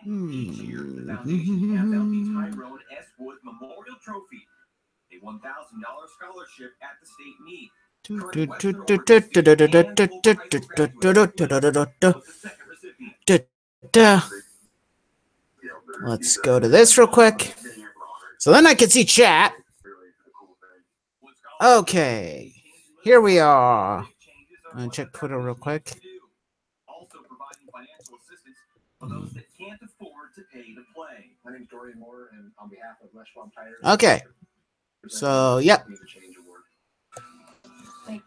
Each year, the foundation hands out the Tyrone S. Wood Memorial Trophy, a $1,000 scholarship at the state meet. Let's go to this real quick. So then I can see chat. Okay. Here we are. I'm going to check Twitter real quick. Also providing financial assistance for those that can't afford to pay to play. My name's Dorian Moore, and on behalf of Les Schwab Tires. Okay. So, yep.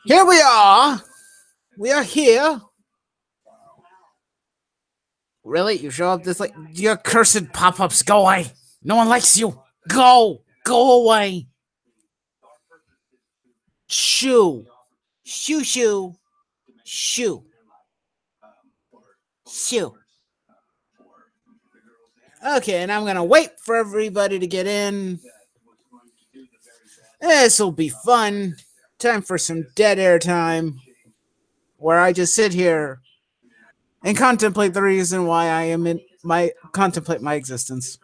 Here we are. We are here. Really? You show up this like your cursed pop-ups. Go away. No one likes you. Go. Go away. Shoo. Shoo, shoo. Shoo. Shoo. Okay, and I'm going to wait for everybody to get in. This will be fun. Time for some dead air time, where I just sit here and contemplate the reason why I am in contemplate my existence.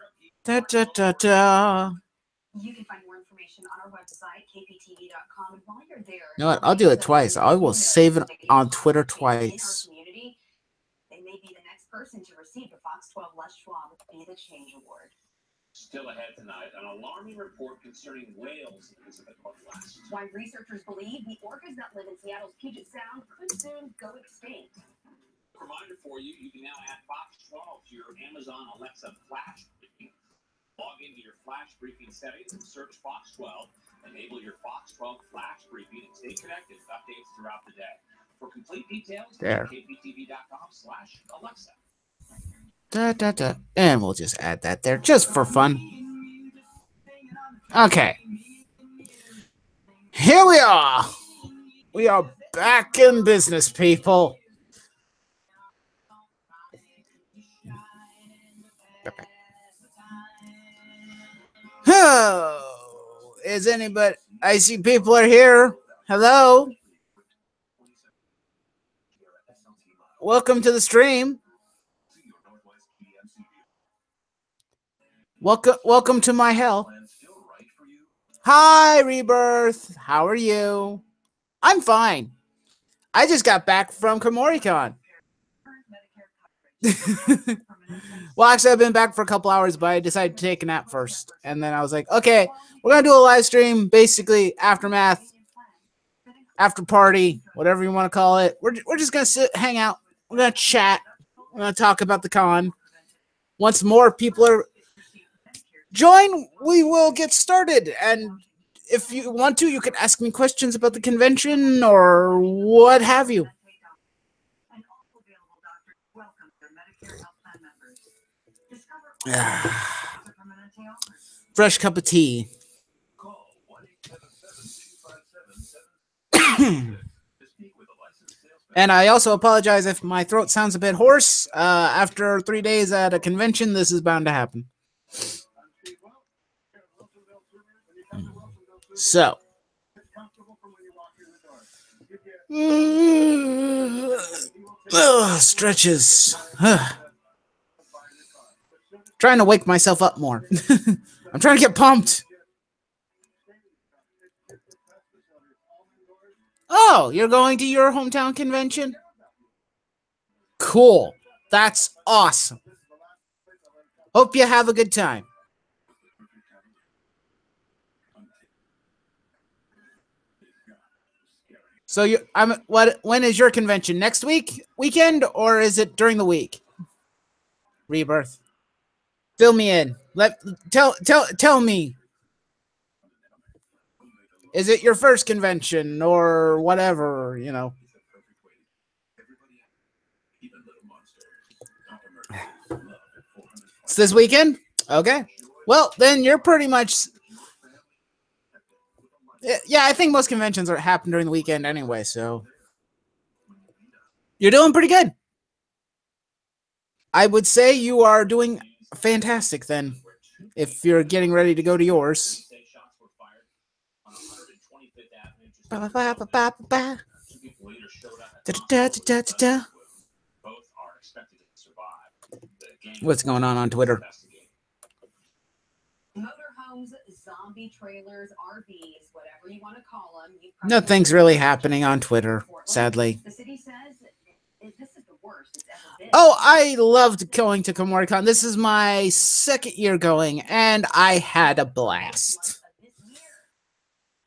Da, da, da, da. You can find more information on our website, kptv.com, and while you're there, You know what? I'll do it twice. I will save it on Twitter twice. They may be the next person to receive the Fox 12 Les Schwab Be the Change Award. Still ahead tonight, an alarming report concerning whales in the Pacific Northwest. Why researchers believe the orcas that live in Seattle's Puget Sound could soon go extinct. Reminder for you, you can now add Fox 12 to your Amazon Alexa Flash Briefing. Log into your Flash Briefing settings and search Fox 12. Enable your Fox 12 Flash Briefing and stay connected with updates throughout the day. For complete details, there. kptv.com/Alexa. Da, da, da. And we'll just add that there just for fun. Okay. Here we are. We are back in business, people. Okay. Oh, is anybody? I see people are here. Hello. Welcome to the stream. Welcome to my hell. Hi, Rebirth. How are you? I'm fine. I just got back from KUMORICON. Well, actually, I've been back for a couple hours, but I decided to take a nap first. And then I was like, okay, we're going to do a live stream, basically aftermath, after party, whatever you want to call it. We're just going to sit, hang out. We're going to chat. We're going to talk about the con. Once more people are join, we will get started. And if you want to, you can ask me questions about the convention or what have you. Fresh cup of tea. And I also apologize if my throat sounds a bit hoarse. After 3 days at a convention, this is bound to happen. So. Stretches. Trying to wake myself up more. I'm trying to get pumped. Oh, you're going to your hometown convention? Cool. That's awesome. Hope you have a good time. So when is your convention? Next weekend, or is it during the week? Rebirth. Fill me in. Tell me. Is it your first convention or whatever, you know? It's this weekend? Okay. Well, then you're pretty much... Yeah, I think most conventions happen during the weekend anyway, so... You're doing pretty good. I would say you are doing fantastic then, if you're getting ready to go to yours. Ba, ba, ba, ba, ba, ba. Da, da, da, da, da, da. expected to survive. The gang What's going on Twitter? investigate. Motorhomes, zombie trailers, RVs, whatever you want to call them. Nothing's really happening on Twitter, sadly. The city says this is the worst it's ever been. Oh, I loved going to KUMORICON. This is my second year going, and I had a blast.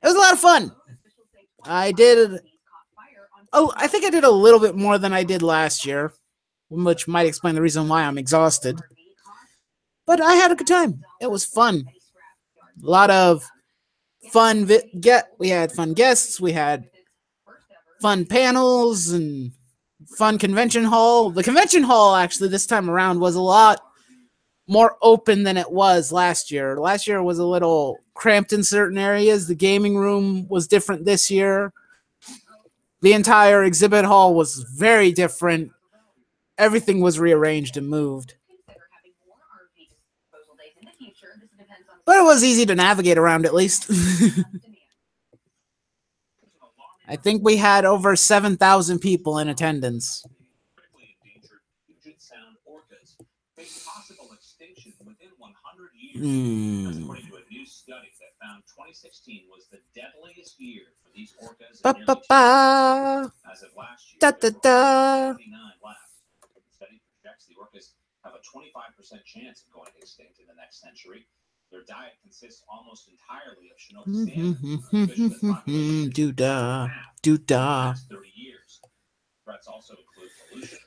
It was a lot of fun. I did. Oh, I think I did a little bit more than I did last year, which might explain the reason why I'm exhausted. But I had a good time. It was fun. A lot of fun. We had fun guests. We had fun panels and fun convention hall. The convention hall actually this time around was a lot more open than it was last year. Last year was a little cramped in certain areas. The gaming room was different this year. The entire exhibit hall was very different. Everything was rearranged and moved. But it was easy to navigate around at least. I think we had over 7,000 people in attendance. Critically endangered Puget Sound orcas face possible extinction within 100 years. That's according to a new study that found 2016 was the deadliest year for these orcas. Ba, ba, ba. As of last year, Da, da, da. 79 left. The study projects the orcas have a 25% chance of going extinct in the next century. Their diet consists almost entirely of Chinook salmon, a fish that's populated Do-da, in the do-da. last 30 years. Threats also include pollution.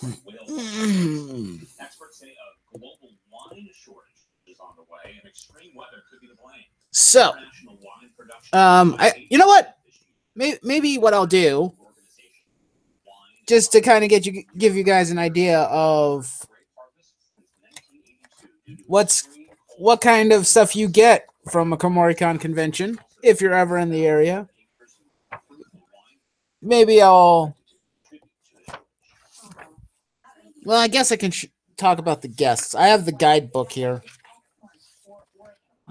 And whale experts say a global wine shortage is on the way, and extreme weather could be the blame. So, International wine production you know what? Maybe what I'll do, just to kind of give you guys an idea of what kind of stuff you get from a KUMORICON convention, if you're ever in the area. Maybe I'll... Well, I guess I can talk about the guests. I have the guidebook here.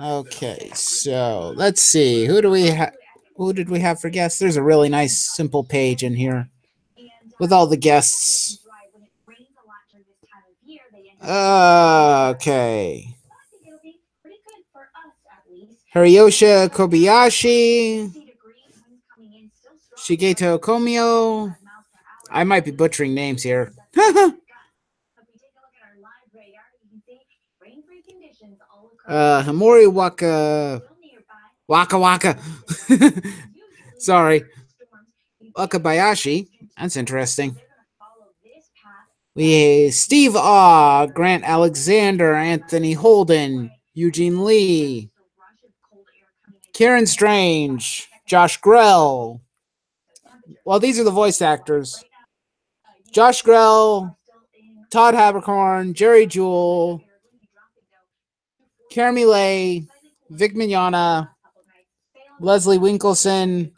Okay, so let's see. Who did we have for guests? There's a really nice, simple page in here with all the guests. Okay. Hiroshi Kobayashi, Shigeto Komio. I might be butchering names here. Hamori Waka. Sorry. Wakabayashi. That's interesting. We Steve Aw, Grant Alexander, Anthony Holden, Eugene Lee, Karen Strange, Josh Grell. Well, these are the voice actors. Josh Grell, Todd Habercorn, Jerry Jewell, Kermie Lay, Vic Mignogna, Leslie Winkleson,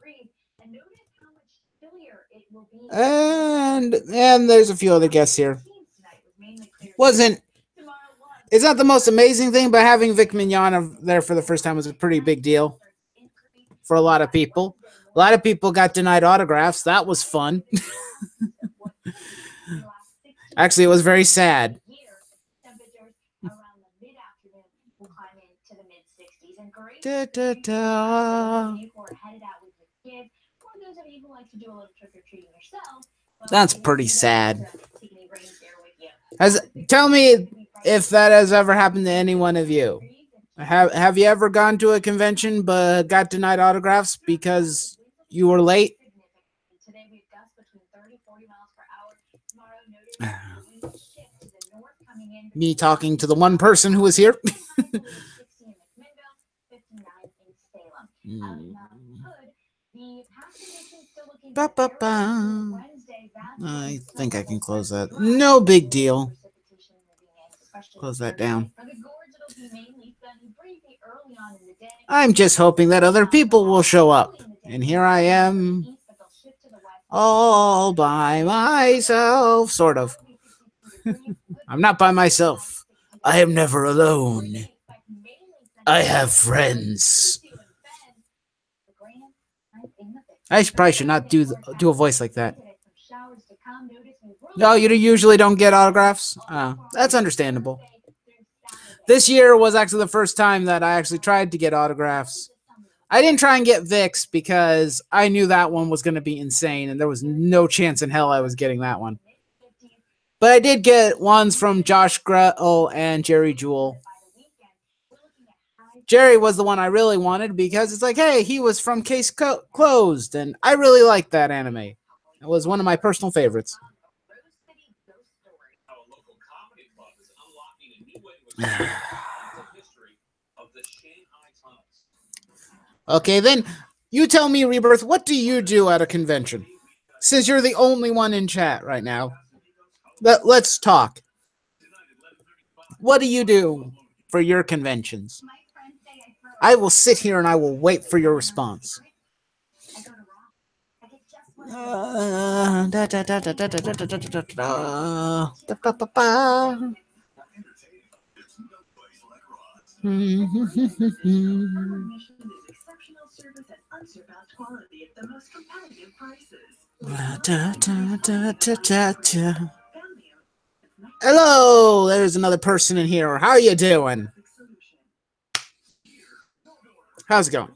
and there's a few other guests here. It's not the most amazing thing, but having Vic Mignogna there for the first time was a pretty big deal for a lot of people. A lot of people got denied autographs. That was fun. Actually, it was very sad. Da, da, da. That's pretty sad. Tell me if that has ever happened to any one of you. Have you ever gone to a convention but got denied autographs because you were late? Me talking to the one person who was here. Ba, ba, ba. I think I can close that. No big deal. Close that down. I'm just hoping that other people will show up. And here I am, all by myself, sort of. I'm not by myself. I am never alone. I have friends. I probably should not do a voice like that. No, you usually don't get autographs? That's understandable. This year was actually the first time that I actually tried to get autographs. I didn't try and get Vic's because I knew that one was going to be insane, and there was no chance in hell I was getting that one. But I did get ones from Josh Gretel and Jerry Jewell. Jerry was the one I really wanted because it's like, hey, he was from Case Closed, and I really liked that anime. It was one of my personal favorites. Okay, then you tell me, Rebirth, what do you do at a convention? Since you're the only one in chat right now, let's talk. What do you do for your conventions? I will sit here and I will wait for your response. Hello, there's another person in here. How are you doing? How's it going?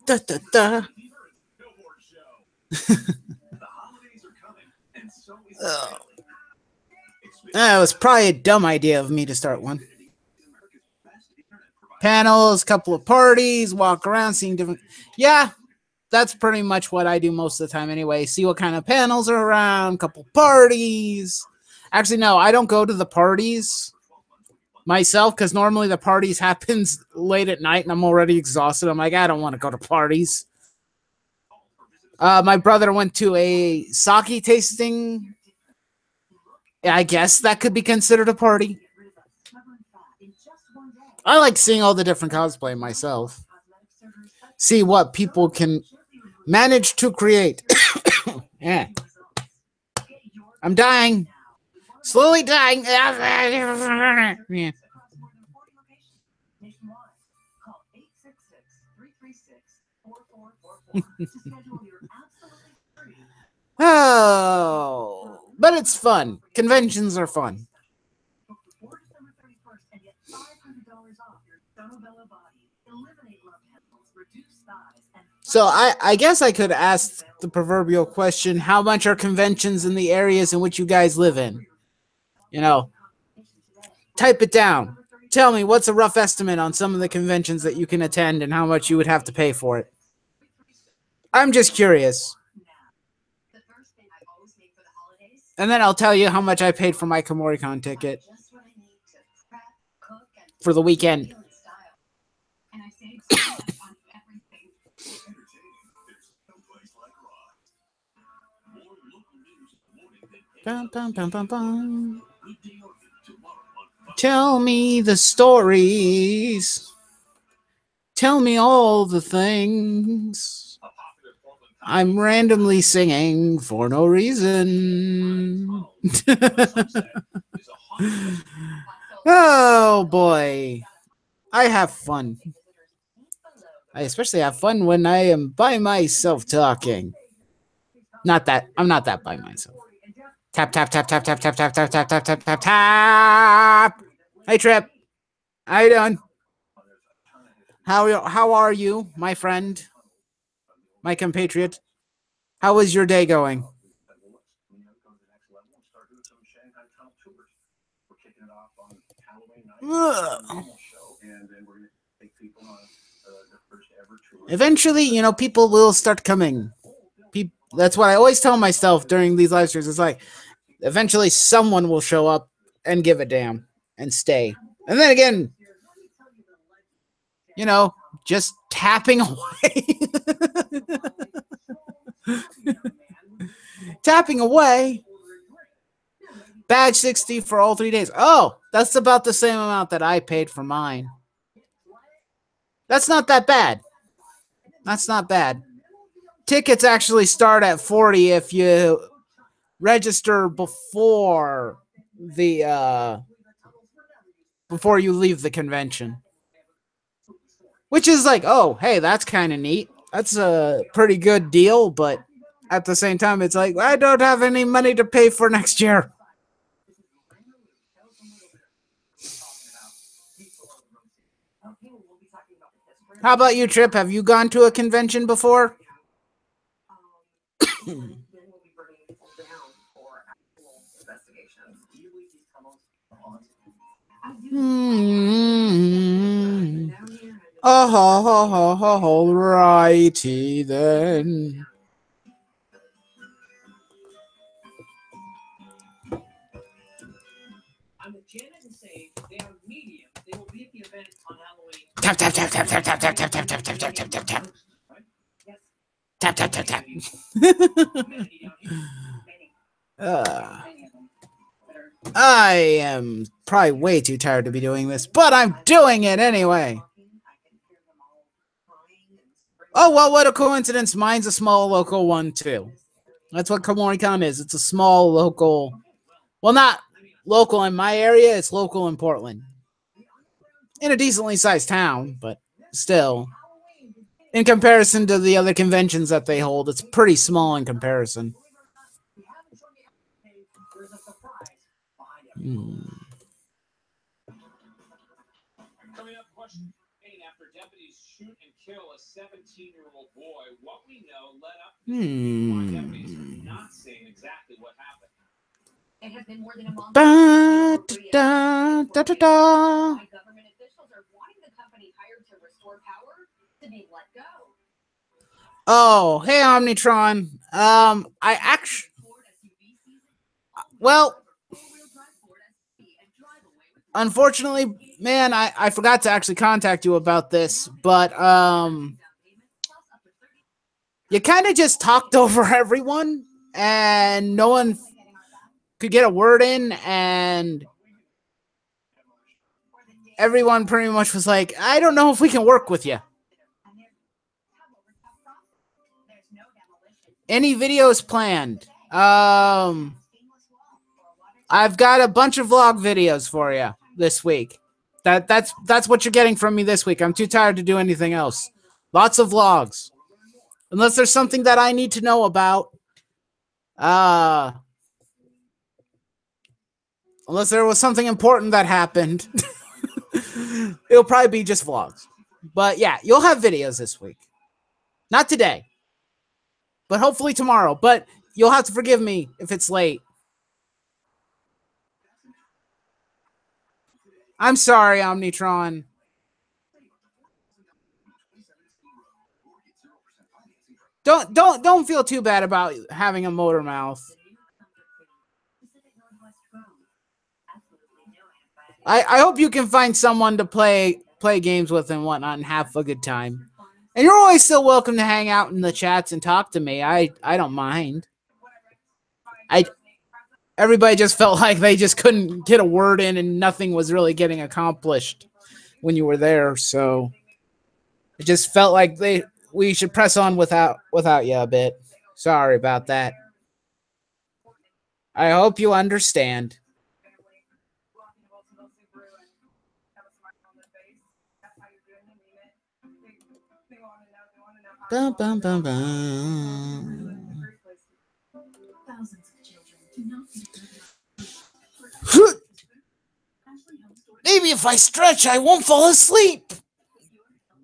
Da, da, da. That was probably a dumb idea of me to start one. Panels, couple of parties, walk around, seeing different... Yeah, that's pretty much what I do most of the time anyway. See what kind of panels are around, couple parties. Actually, no, I don't go to the parties myself because normally the parties happens late at night and I'm already exhausted. I'm like, I don't want to go to parties. My brother went to a sake tasting. I guess that could be considered a party. I like seeing all the different cosplay myself. See what people can manage to create. Yeah. I'm dying. Slowly dying. Yeah. Oh, but it's fun. Conventions are fun. So I guess I could ask the proverbial question, how much are conventions in the areas in which you guys live in? You know, type it down. Tell me, what's a rough estimate on some of the conventions that you can attend and how much you would have to pay for it? I'm just curious. And then I'll tell you how much I paid for my KUMORICON ticket for the weekend. Bum, bum, bum, bum, bum. Tell me the stories. Tell me all the things. I'm randomly singing for no reason. Oh boy. I have fun. I especially have fun when I am by myself talking. Not that. I'm not that by myself. Tap, tap, tap, tap, tap, tap, tap, tap, tap, tap, tap, tap, tap. Hey, Trip. How you doing? How are you, my friend? My compatriot? How is your day going? Eventually, you know, people will start coming. That's what I always tell myself during these live streams. It's like, eventually someone will show up and give a damn and stay. And then again, you know, just tapping away. Tapping away. Badge 60 for all 3 days. Oh, that's about the same amount that I paid for mine. That's not that bad. That's not bad. Tickets actually start at 40 if you register before you leave the convention. Which is like, oh, hey, that's kind of neat. That's a pretty good deal, but at the same time, it's like, I don't have any money to pay for next year. How about you, Trip? Have you gone to a convention before? Alrighty then. I'm with Janet and Sage. They are medium. They will be at the event on Halloween. Tap tap tap tap tap tap tap tap tap tap tap tap tap tap tap. Tap tap tap tap. I am probably way too tired to be doing this, but I'm doing it anyway. Oh, well, what a coincidence. Mine's a small local one, too. That's what KUMORICON is. It's a small local... Well, not local in my area. It's local in Portland. In a decently sized town, but still. In comparison to the other conventions that they hold, it's pretty small in comparison. Coming up, question after deputies shoot and kill a 17-year-old boy, what we know led up to why deputies are not saying exactly what happened. It has been more than a month. Da, da, da, da, da. Government officials are wanting the company hired to restore power to be let go. Oh, hey, Omnitron. I actually... Well... Unfortunately, man, I forgot to actually contact you about this, but you kind of just talked over everyone, and no one could get a word in, and everyone pretty much was like, I don't know if we can work with you. Any videos planned? I've got a bunch of vlog videos for you this week. That's what you're getting from me this week. I'm too tired to do anything else. Lots of vlogs. Unless there's something that I need to know about. Unless there was something important that happened. It'll probably be just vlogs. But yeah, you'll have videos this week. Not today. But hopefully tomorrow. But you'll have to forgive me if it's late. I'm sorry, Omnitron. Don't feel too bad about having a motor mouth. I hope you can find someone to play games with and whatnot and have a good time. And you're always still welcome to hang out in the chats and talk to me. I don't mind. Everybody just felt like they just couldn't get a word in and nothing was really getting accomplished when you were there. So it just felt like we should press on without you a bit. Sorry about that. I hope you understand. Bum, bum, bum, bum. Maybe if I stretch, I won't fall asleep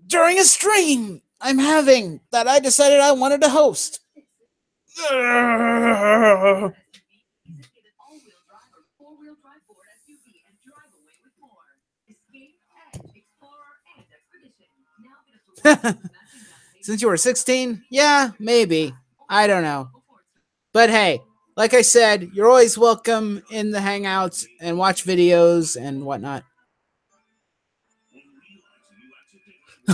during a stream I'm having that I decided I wanted to host. Since you were 16? Yeah, maybe. I don't know. But hey, like I said, you're always welcome in the Hangouts and watch videos and whatnot.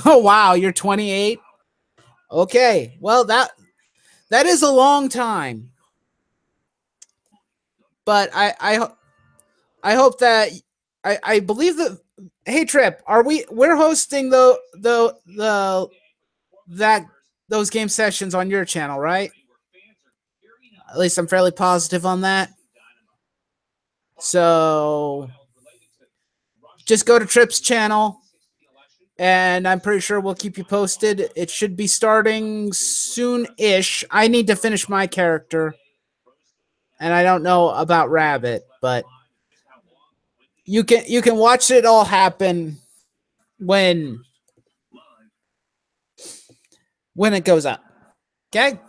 Oh, wow, you're 28? Okay, well, that is a long time. But I hope that I believe that. Hey, Trip, we're hosting those game sessions on your channel, right? At least I'm fairly positive on that. So just go to Trip's channel and I'm pretty sure we'll keep you posted. It should be starting soon-ish. I need to finish my character, and I don't know about Rabbit, but you can watch it all happen when it goes up. Okay?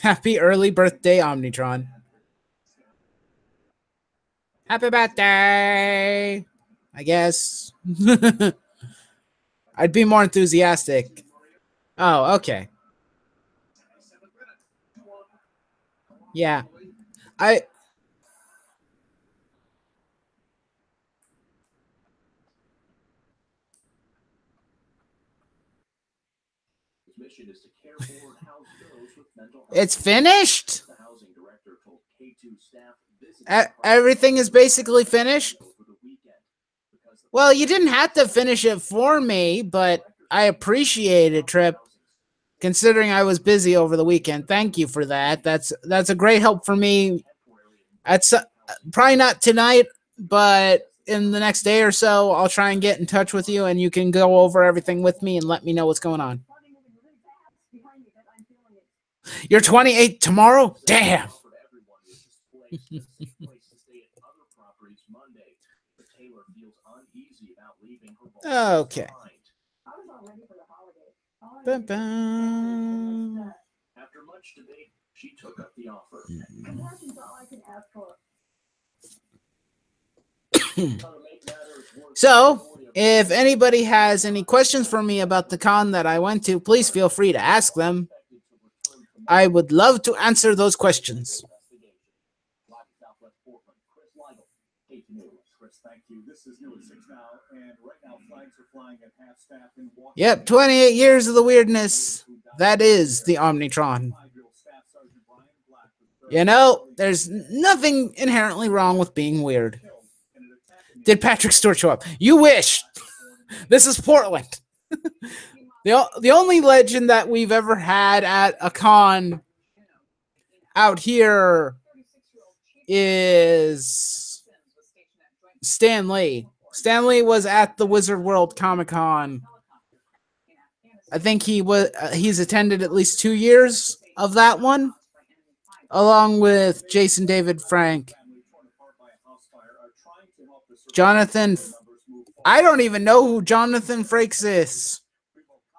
Happy early birthday, Omnitron. Happy birthday! I guess. I'd be more enthusiastic. Oh, okay. Yeah. It's finished? Everything is basically finished? Well, you didn't have to finish it for me, but I appreciate it, Trip. Considering I was busy over the weekend. Thank you for that. That's a great help for me. That's probably not tonight, but in the next day or so, I'll try and get in touch with you, and you can go over everything with me and let me know what's going on. You're 28 tomorrow? Damn. Okay. Bum, bum. After much debate, she took up the offer. So, if anybody has any questions for me about the con that I went to, please feel free to ask them. I would love to answer those questions. Yep, 28 years of the weirdness. That is the Omnitron. You know, there's nothing inherently wrong with being weird. Did Patrick Stewart show up? You wish. This is Portland. The only legend that we've ever had at a con out here is Stan Lee. Stan Lee was at the Wizard World Comic Con. I think he's attended at least 2 years of that one, along with Jason David Frank. Jonathan, I don't even know who Jonathan Frakes is.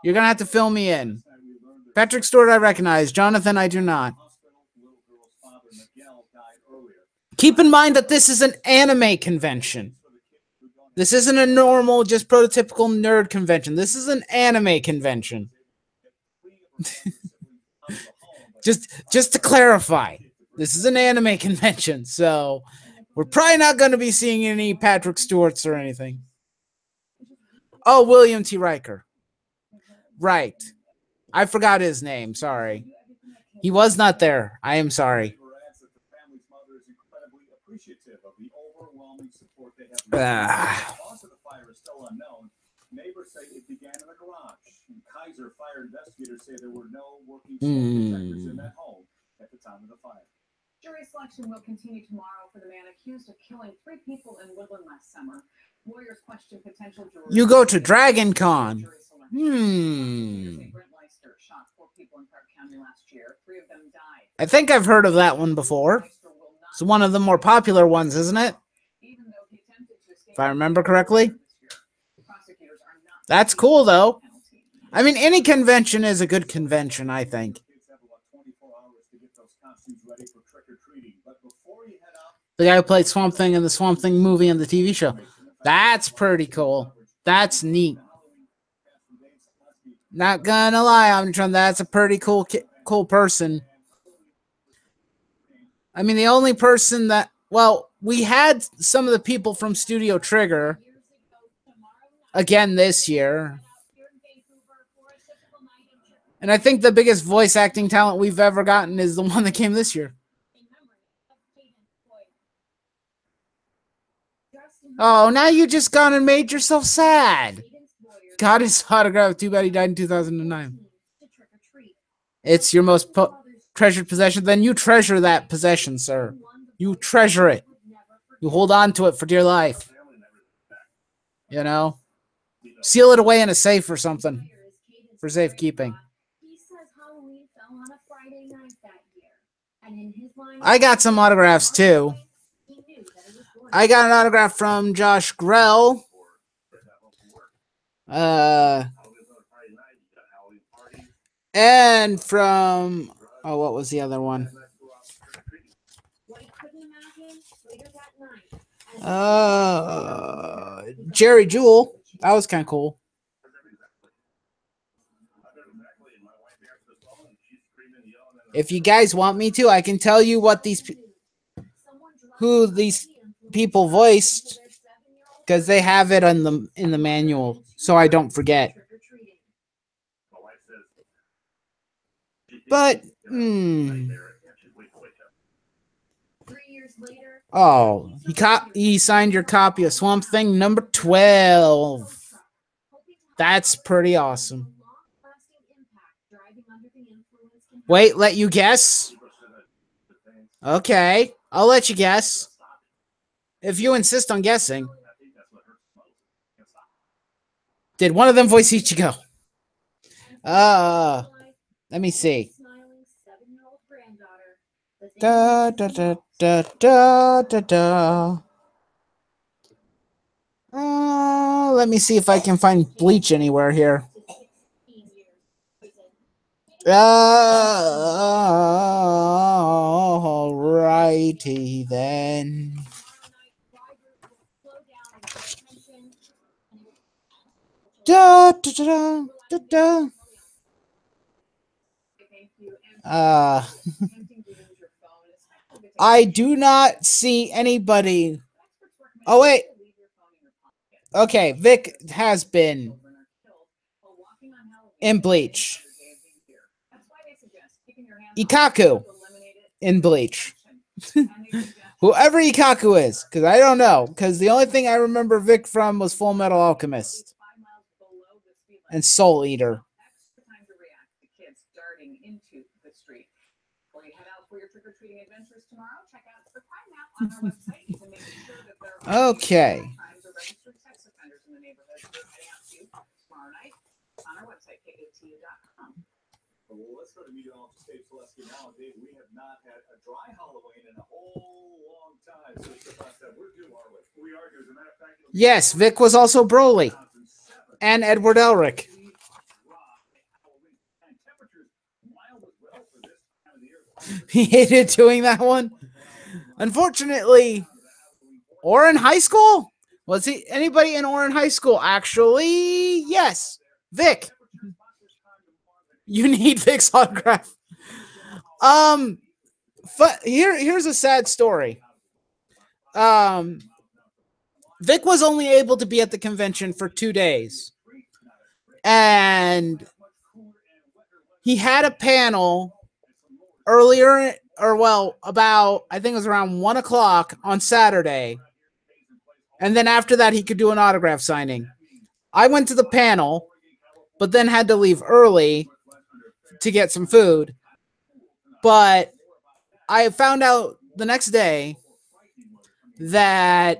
You're going to have to fill me in. Patrick Stewart I recognize. Jonathan I do not. Keep in mind that this is an anime convention. This isn't a normal, just prototypical nerd convention. This is an anime convention. just to clarify, this is an anime convention, so we're probably not going to be seeing any Patrick Stewarts or anything. Oh, William T. Riker. Right. I forgot his name. Sorry. He was not there. I am sorry. Neighbors say it began in the garage. Kaiser fire investigators say there were no working smoke detectors in that home at the time of the fire. Jury selection will continue tomorrow for the man accused of killing 3 people in Woodland last summer. Lawyers question potential jurors. You go to Dragon Con. I think I've heard of that one before. It's one of the more popular ones, isn't it? If I remember correctly. That's cool, though. I mean, any convention is a good convention, I think. The guy who played Swamp Thing in the Swamp Thing movie and the TV show. That's pretty cool. That's neat. Not gonna lie, Omnitron, that's a pretty cool person. I mean, the only person that... Well, we had some of the people from Studio Trigger again this year. And I think the biggest voice acting talent we've ever gotten is the one that came this year. Oh, now you just gone and made yourself sad. got his autograph. Too bad he died in 2009. It's your most treasured possession. Then you treasure that possession, sir. You treasure it. You hold on to it for dear life. You know? Seal it away in a safe or something for safekeeping. I got some autographs too. I got an autograph from Josh Grell. And from, oh, what was the other one? Jerry Jewell. That was kind of cool. If you guys want me to, I can tell you what who these people voiced, because they have it in the manual, so I don't forget. But oh, he signed your copy of Swamp Thing number 12. That's pretty awesome. Wait, let you guess? Okay, I'll let you guess. If you insist on guessing. Did one of them voice Ichigo? Let me see. Da da da da da da da. Let me see if I can find Bleach anywhere here. Alrighty then. Da da da da da. I do not see anybody. Oh wait. Okay, Vic has been in Bleach. Ikaku in Bleach. Whoever Ikaku is, because I don't know. Because the only thing I remember Vic from was Full Metal Alchemist and Soul Eater. Okay. Let's go to Media Office State Celestia now. Dave, we have not had a dry Halloween in a whole long time since the last time. We're due, are we? We are due. As a matter of fact, yes, Vic was also Broly. And Edward Elric. He hated doing that one. Unfortunately, Orin High School? Was he anybody in Orin High School? Actually, yes. Vic. You need Vic's autograph. Here's a sad story. Vic was only able to be at the convention for 2 days. And he had a panel earlier, about, I think it was around 1 o'clock on Saturday. And then after that, he could do an autograph signing. I went to the panel, but then had to leave early to get some food. But I found out the next day that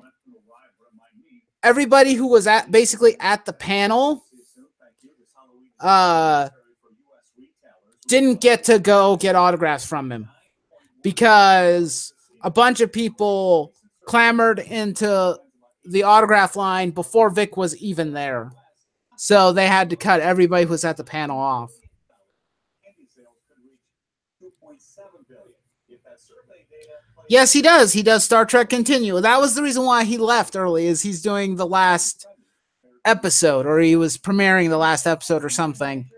everybody who was basically at the panel didn't get to go get autographs from him because a bunch of people clamored into the autograph line before Vic was even there. So they had to cut everybody who was at the panel off. Yes, he does. He does Star Trek Continue. That was the reason why he left early, is he's doing the last episode, or he was premiering the last episode or something.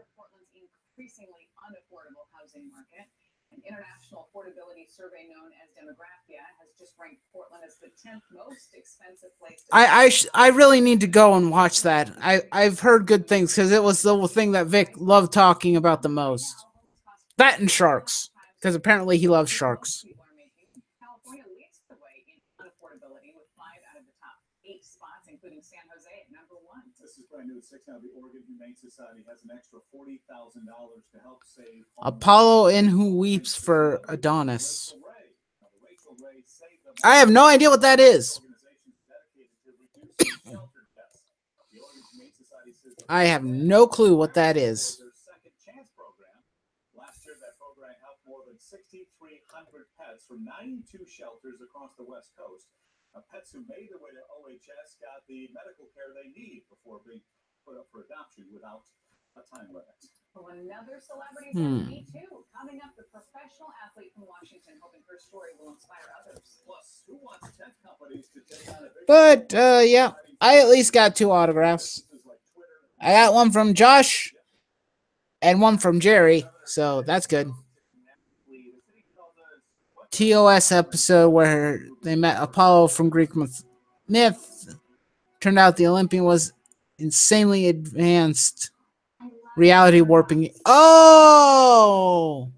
International affordability survey known as Demographia has just ranked Portland as the 10th most expensive place to I really need to go and watch that. I've heard good things because it was the thing that Vic loved talking about the most. That and sharks, because apparently he loves sharks. California leads the way in unaffordability with 5 out of the top 8 spots, including San Jose at number 1. This is Apollo in Who Weeps for Adonis. I have no idea what that is. I have no clue what that is. Last year, that program helped more than 6,300 pets from 92 shelters across the West Coast. Pets who made their way to OHS got the medical care they need before being put up for adoption without a time limit. Well, another celebrity says Me Too. Coming up, the professional athlete from Washington, hoping her story will inspire others. Plus, who wants tech companies to take on a big... But, yeah, I at least got 2 autographs. I got one from Josh and one from Jerry, so that's good. TOS episode where they met Apollo from Greek myth. Turned out the Olympian was insanely advanced reality warping. Oh!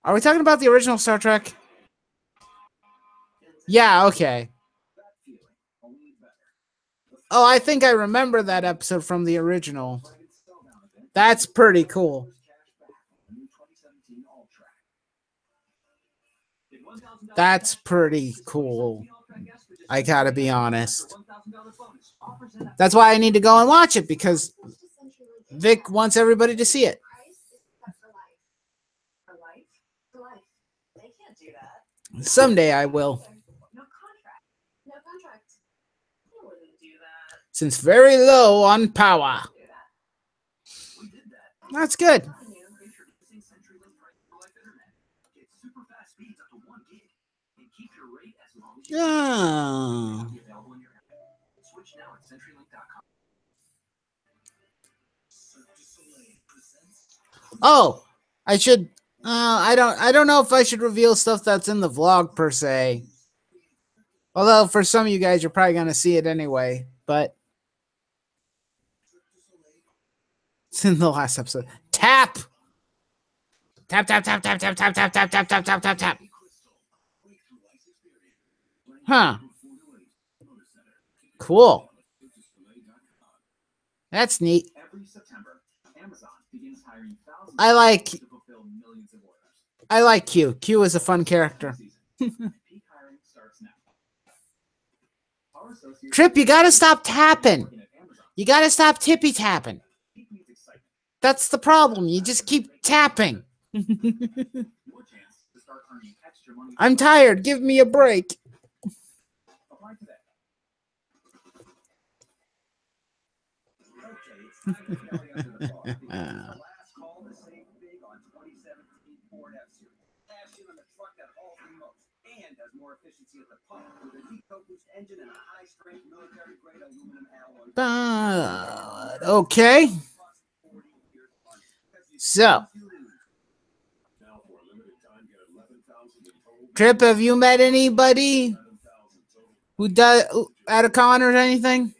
Are we talking about the original Star Trek? Yeah, okay. Oh, I think I remember that episode from the original. That's pretty cool. That's pretty cool. I gotta be honest. That's why I need to go and watch it, because Vic wants everybody to see it. Someday I will. Since very low on power. That's good. Yeah. Oh, I should. I don't know if I should reveal stuff that's in the vlog per se. Although for some of you guys, you're probably gonna see it anyway. But it's in the last episode. Tap. Tap tap tap tap tap tap tap tap tap tap tap tap tap. Huh. Cool. That's neat. I like Q. Q is a fun character. Trip, you gotta stop tapping. You gotta stop tippy tapping. That's the problem. You just keep tapping. I'm tired. Give me a break. Okay. So, Trip, have you met anybody who does at a con or anything?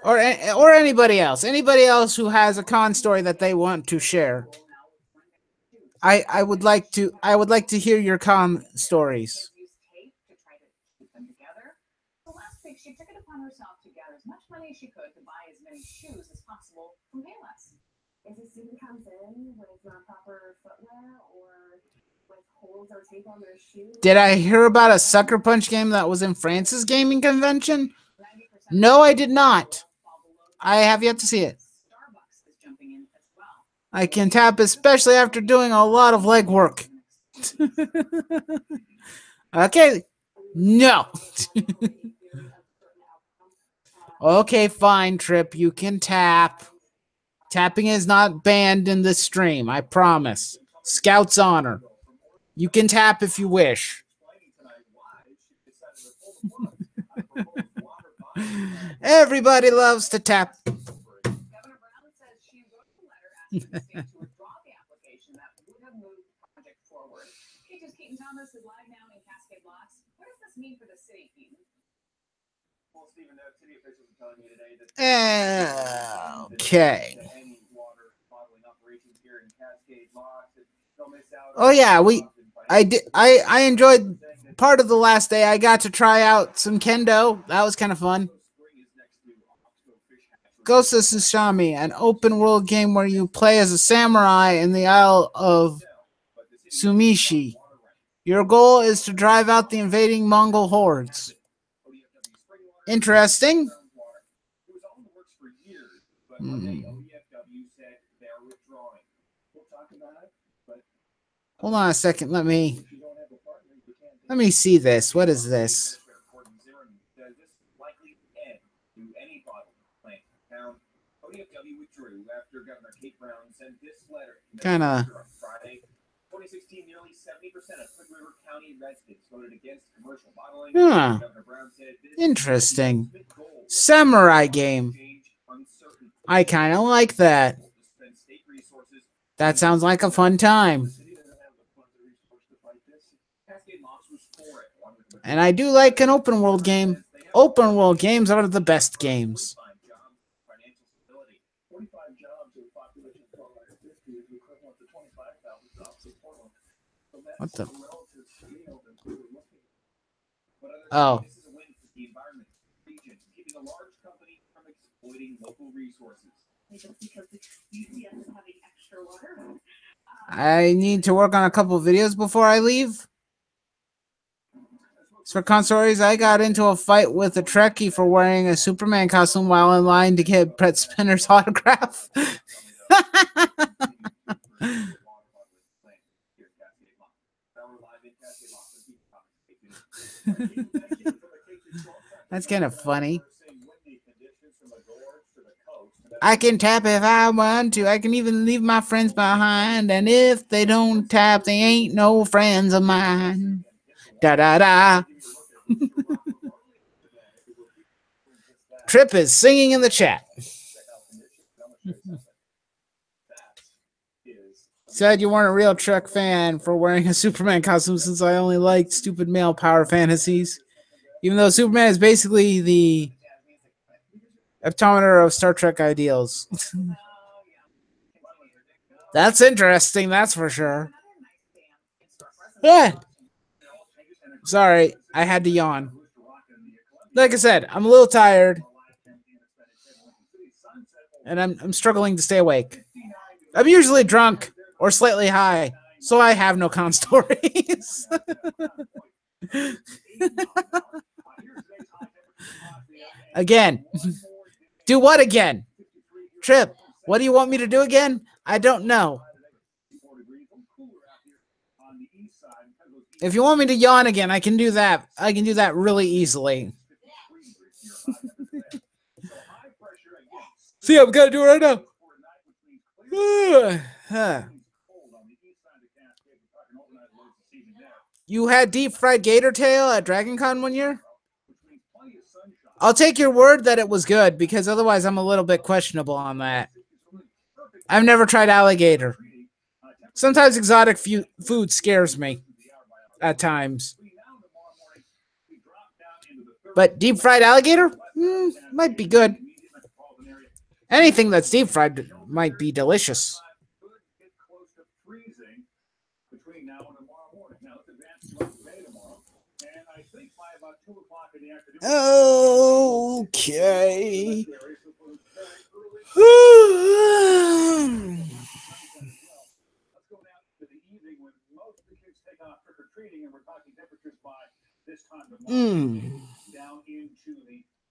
Or anybody else who has a con story that they want to share. I would like to hear your con stories. Last week, she took it upon herself to gather as much money as she could to buy as many shoes as possible from Payless. If a student comes in with not proper footwear or with holes or tape on their shoes. Did I hear about a Sucker Punch game that was in France's gaming convention? No, I did not. I have yet to see it. I can tap, especially after doing a lot of legwork. Okay. No. Okay, fine, Trip. You can tap. Tapping is not banned in this stream, I promise. Scout's honor. You can tap if you wish. Everybody loves to tap. Okay. Oh yeah, I enjoyed part of the last day, I got to try out some kendo. That was kind of fun. Ghost of Tsushima, an open world game where you play as a samurai in the Isle of Sumishi. Your goal is to drive out the invading Mongol hordes. Interesting. Hold on a second. Let me see this. What is this? Kind of. 2016, nearly 70% of Hood River County residents voted against commercial bottling. Huh. Interesting. Samurai game. I kind of like that. That sounds like a fun time. And I do like an open world game. Open world games are the best games. What the? Oh. I need to work on a couple of videos before I leave. As for consories, I got into a fight with a Trekkie for wearing a Superman costume while in line to get Brett Spinner's autograph. That's kind of funny. I can tap if I want to. I can even leave my friends behind. And if they don't tap, they ain't no friends of mine. Da da da. Trip is singing in the chat. Said you weren't a real Trek fan for wearing a Superman costume since I only liked stupid male power fantasies. Even though Superman is basically the epitometer of Star Trek ideals. That's interesting, that's for sure. Yeah. Sorry, I had to yawn. Like I said, I'm a little tired. And I'm struggling to stay awake. I'm usually drunk or slightly high, so I have no con stories. Again. Do what again? Trip, what do you want me to do again? I don't know. If you want me to yawn again, I can do that. I can do that really easily. See, I'm gonna do it right now. You had deep fried gator tail at Dragon Con one year? I'll take your word that it was good, because otherwise I'm a little bit questionable on that. I've never tried alligator. Sometimes exotic food scares me at times. But deep fried alligator? Might be good. Anything that's deep fried might be delicious. Okay.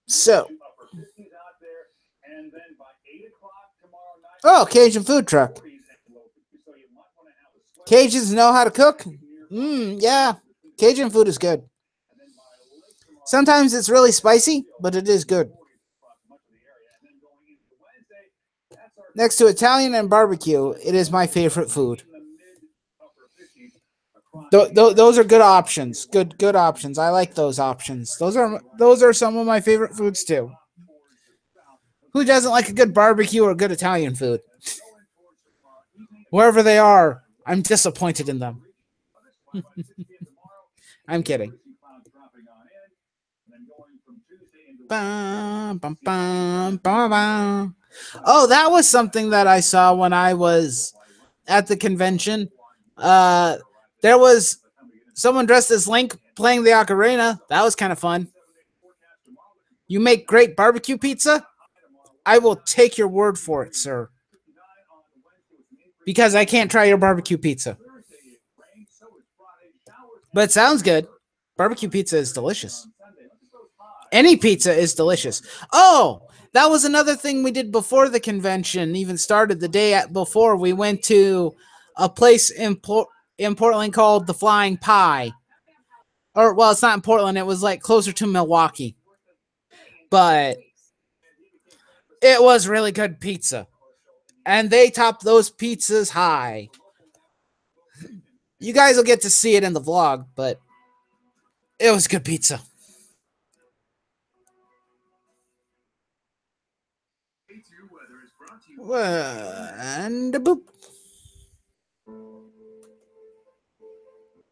So. Oh, Cajun food truck. Cajuns know how to cook? Yeah. Cajun food is good. Sometimes it's really spicy, but it is good. Next to Italian and barbecue, it is my favorite food. Those are good options. Good options. I like those options. Those are some of my favorite foods too. Who doesn't like a good barbecue or good Italian food? Wherever they are, I'm disappointed in them. I'm kidding. Oh, that was something that I saw when I was at the convention. There was someone dressed as Link playing the ocarina. That was kind of fun. You make great barbecue pizza? I will take your word for it, sir. Because I can't try your barbecue pizza. But it sounds good. Barbecue pizza is delicious. Any pizza is delicious. Oh, that was another thing we did before the convention even started. The day before, we went to a place in Portland called the Flying Pie. Or, well, it's not in Portland. It was like closer to Milwaukee. But it was really good pizza. And they topped those pizzas high. You guys will get to see it in the vlog, but it was good pizza. And a boop.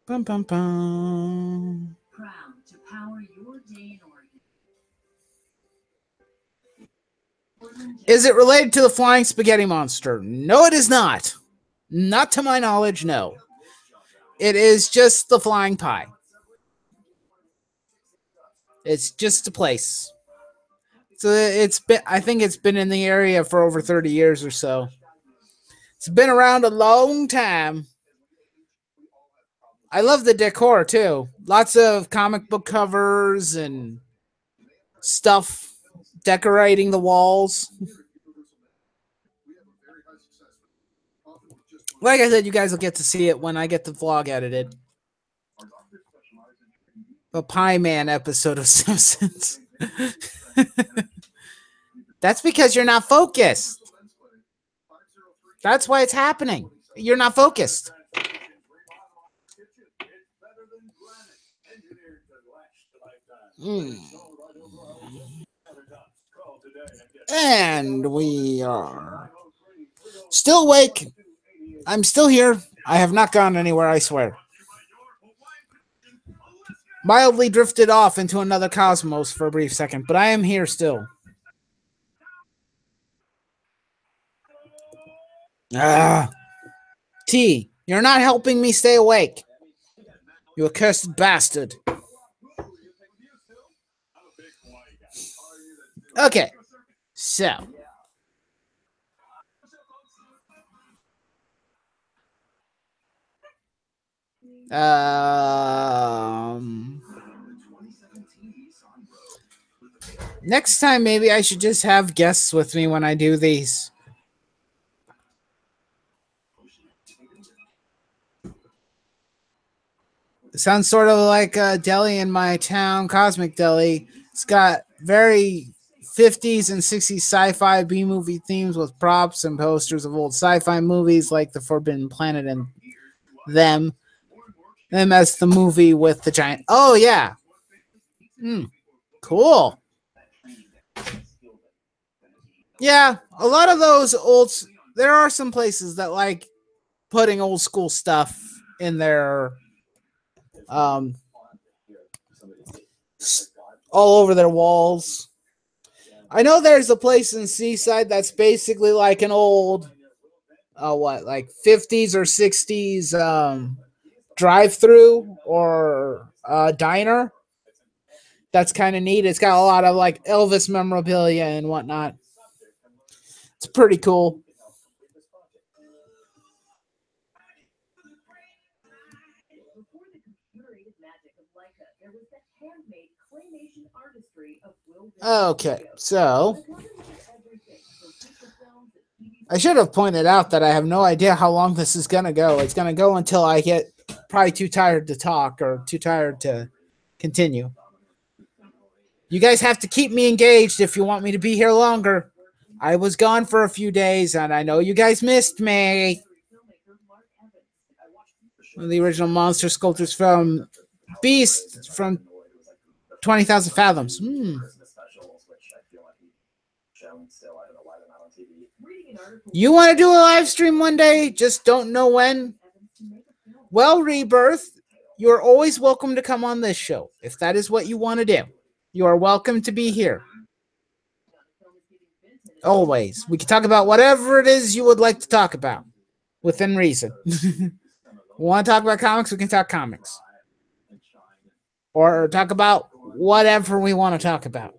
Bum, bum, bum. Proud to power your day in Oregon. Is it related to the flying spaghetti monster? No, it is not. Not to my knowledge, no. It is just the Flying Pie. It's just a place. So I think it's been in the area for over 30 years or so. It's been around a long time. I love the decor too. Lots of comic book covers and stuff decorating the walls. Like I said, you guys will get to see it when I get the vlog edited. A Pie Man episode of Simpsons. That's because you're not focused. That's why it's happening. You're not focused. And we are still awake. I'm still here. I have not gone anywhere, I swear. Mildly drifted off into another cosmos for a brief second, but I am here still. T, you're not helping me stay awake. You accursed bastard. Okay, so. Next time, maybe I should just have guests with me when I do these. It sounds sort of like a deli in my town, Cosmic Deli. It's got very 50s and 60s sci-fi B-movie themes with props and posters of old sci-fi movies like The Forbidden Planet and them. Them as the movie with the giant. Oh, yeah. Cool. Yeah, a lot of those old. There are some places that like putting old school stuff in their. All over their walls. I know there's a place in Seaside that's basically like an old, like 50s or 60s drive-through or diner. That's kind of neat. It's got a lot of like Elvis memorabilia and whatnot. It's pretty cool. Okay, so I should have pointed out that I have no idea how long this is going to go. It's going to go until I get probably too tired to talk or too tired to continue. You guys have to keep me engaged if you want me to be here longer. I was gone for a few days, and I know you guys missed me. One of the original monster sculptors from Beast from 20,000 Fathoms. You want to do a live stream one day? Just don't know when? Well, Rebirth, you're always welcome to come on this show. If that is what you want to do, you are welcome to be here. Always. We can talk about whatever it is you would like to talk about within reason. We want to talk about comics? We can talk comics. or talk about whatever we want to talk about.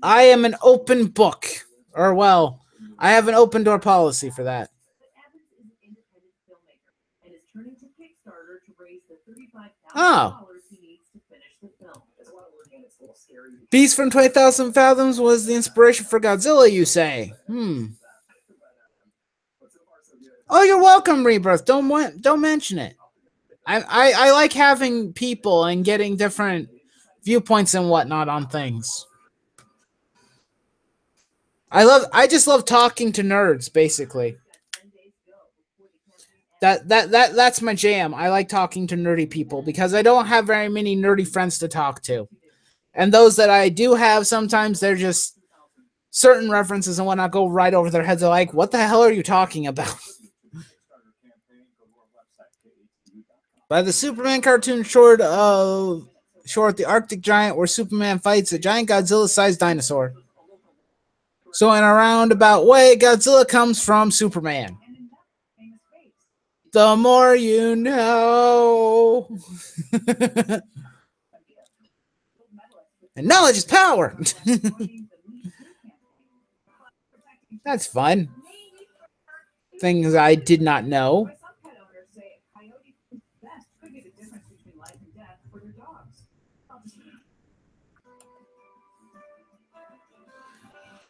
I am an open book, or well, I have an open door policy for that. Oh. Beast from 20,000 Fathoms was the inspiration for Godzilla, you say? Oh, you're welcome, Rebirth. Don't mention it. I like having people and getting different viewpoints and whatnot on things. I just love talking to nerds, basically. That's my jam. I like talking to nerdy people because I don't have very many nerdy friends to talk to. And those that I do have, sometimes they're just certain references and whatnot go right over their heads. They're like, what the hell are you talking about? By the Superman cartoon short, The Arctic Giant, where Superman fights a giant Godzilla-sized dinosaur. So in a roundabout way, Godzilla comes from Superman. The more you know. And knowledge is power. That's fun. Things I did not know.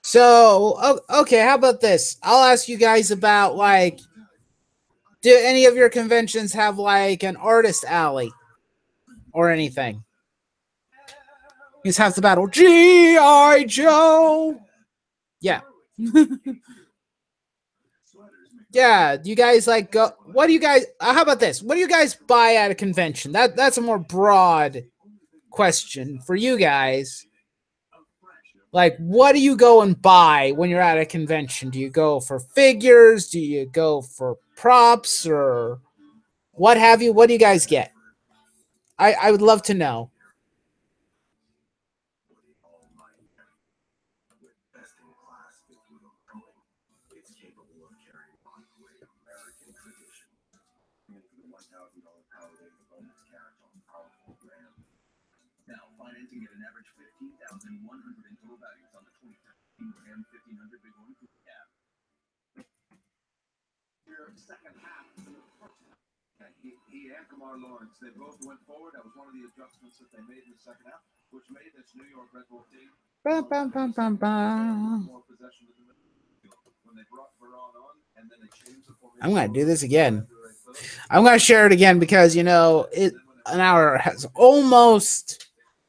So, okay, how about this? I'll ask you guys about, like, do any of your conventions have, like, an artist alley or anything? You just have to battle G.I. Joe. Yeah. Yeah, do you guys, like, go? What do you guys, how about this? What do you guys buy at a convention? That's a more broad question for you guys. Like, what do you go and buy when you're at a convention? Do you go for figures? Do you go for props or what have you? What do you guys get? I would love to know. He and Kamar Lawrence, they both went forward. That was one of the adjustments that they made in the second half, which made this New York Red Bull team more possession of the middle. When they brought Veron on, and then they changed the formation. I'm gonna do this again. I'm gonna share it again because an hour has almost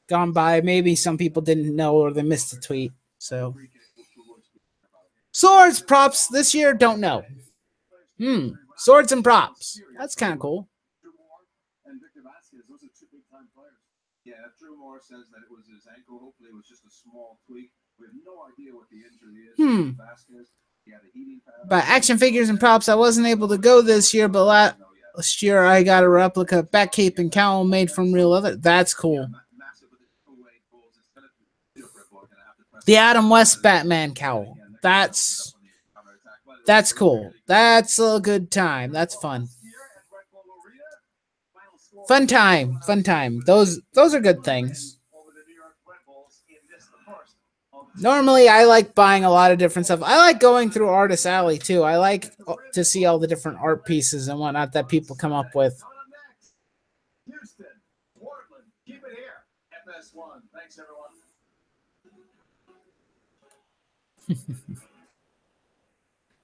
gone by. Maybe some people didn't know or they missed the tweet. So swords props this year, don't know. Swords and props. That's kind of cool. And Victor Vasquez, those are two big-time players. Yeah, Drew Moore says that it was his ankle. Hopefully, it was just a small tweak. We have no idea what the injury is. Vasquez, he had a heating pad. But action figures and props, I wasn't able to go this year, but last year I got a replica back cape and cowl made from real leather. That's cool. The Adam West Batman cowl. That's cool. That's a good time. That's fun. Fun time. Those are good things. Normally, I like buying a lot of different stuff. I like going through Artist Alley, too. I like to see all the different art pieces and whatnot that people come up with. Houston, Portland, keep it here. FS1. Thanks, everyone.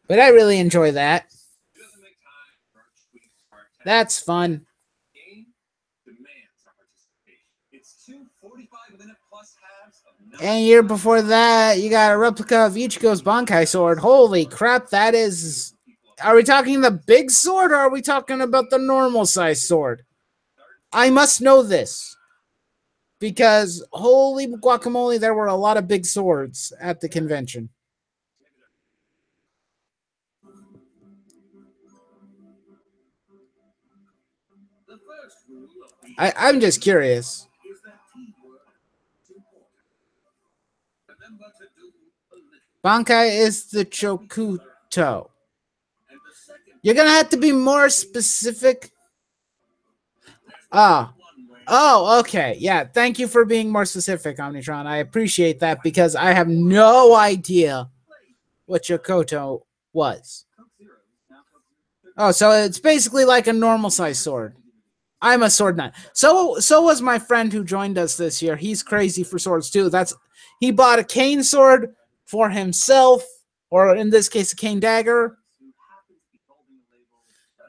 But I really enjoy that. That's fun. And a year before that, you got a replica of Ichigo's Bankai sword. Holy crap, that is... Are we talking the big sword or are we talking about the normal size sword? I must know this. Because, holy guacamole, there were a lot of big swords at the convention. I'm just curious. Bankai is the Chokuto. You're going to have to be more specific. Oh, okay. Yeah, thank you for being more specific, Omnitron. I appreciate that because I have no idea what Yokoto was. Oh, so it's basically like a normal size sword. I'm a sword nut. So was my friend who joined us this year. He's crazy for swords too. He bought a cane sword for himself, or in this case, a cane dagger.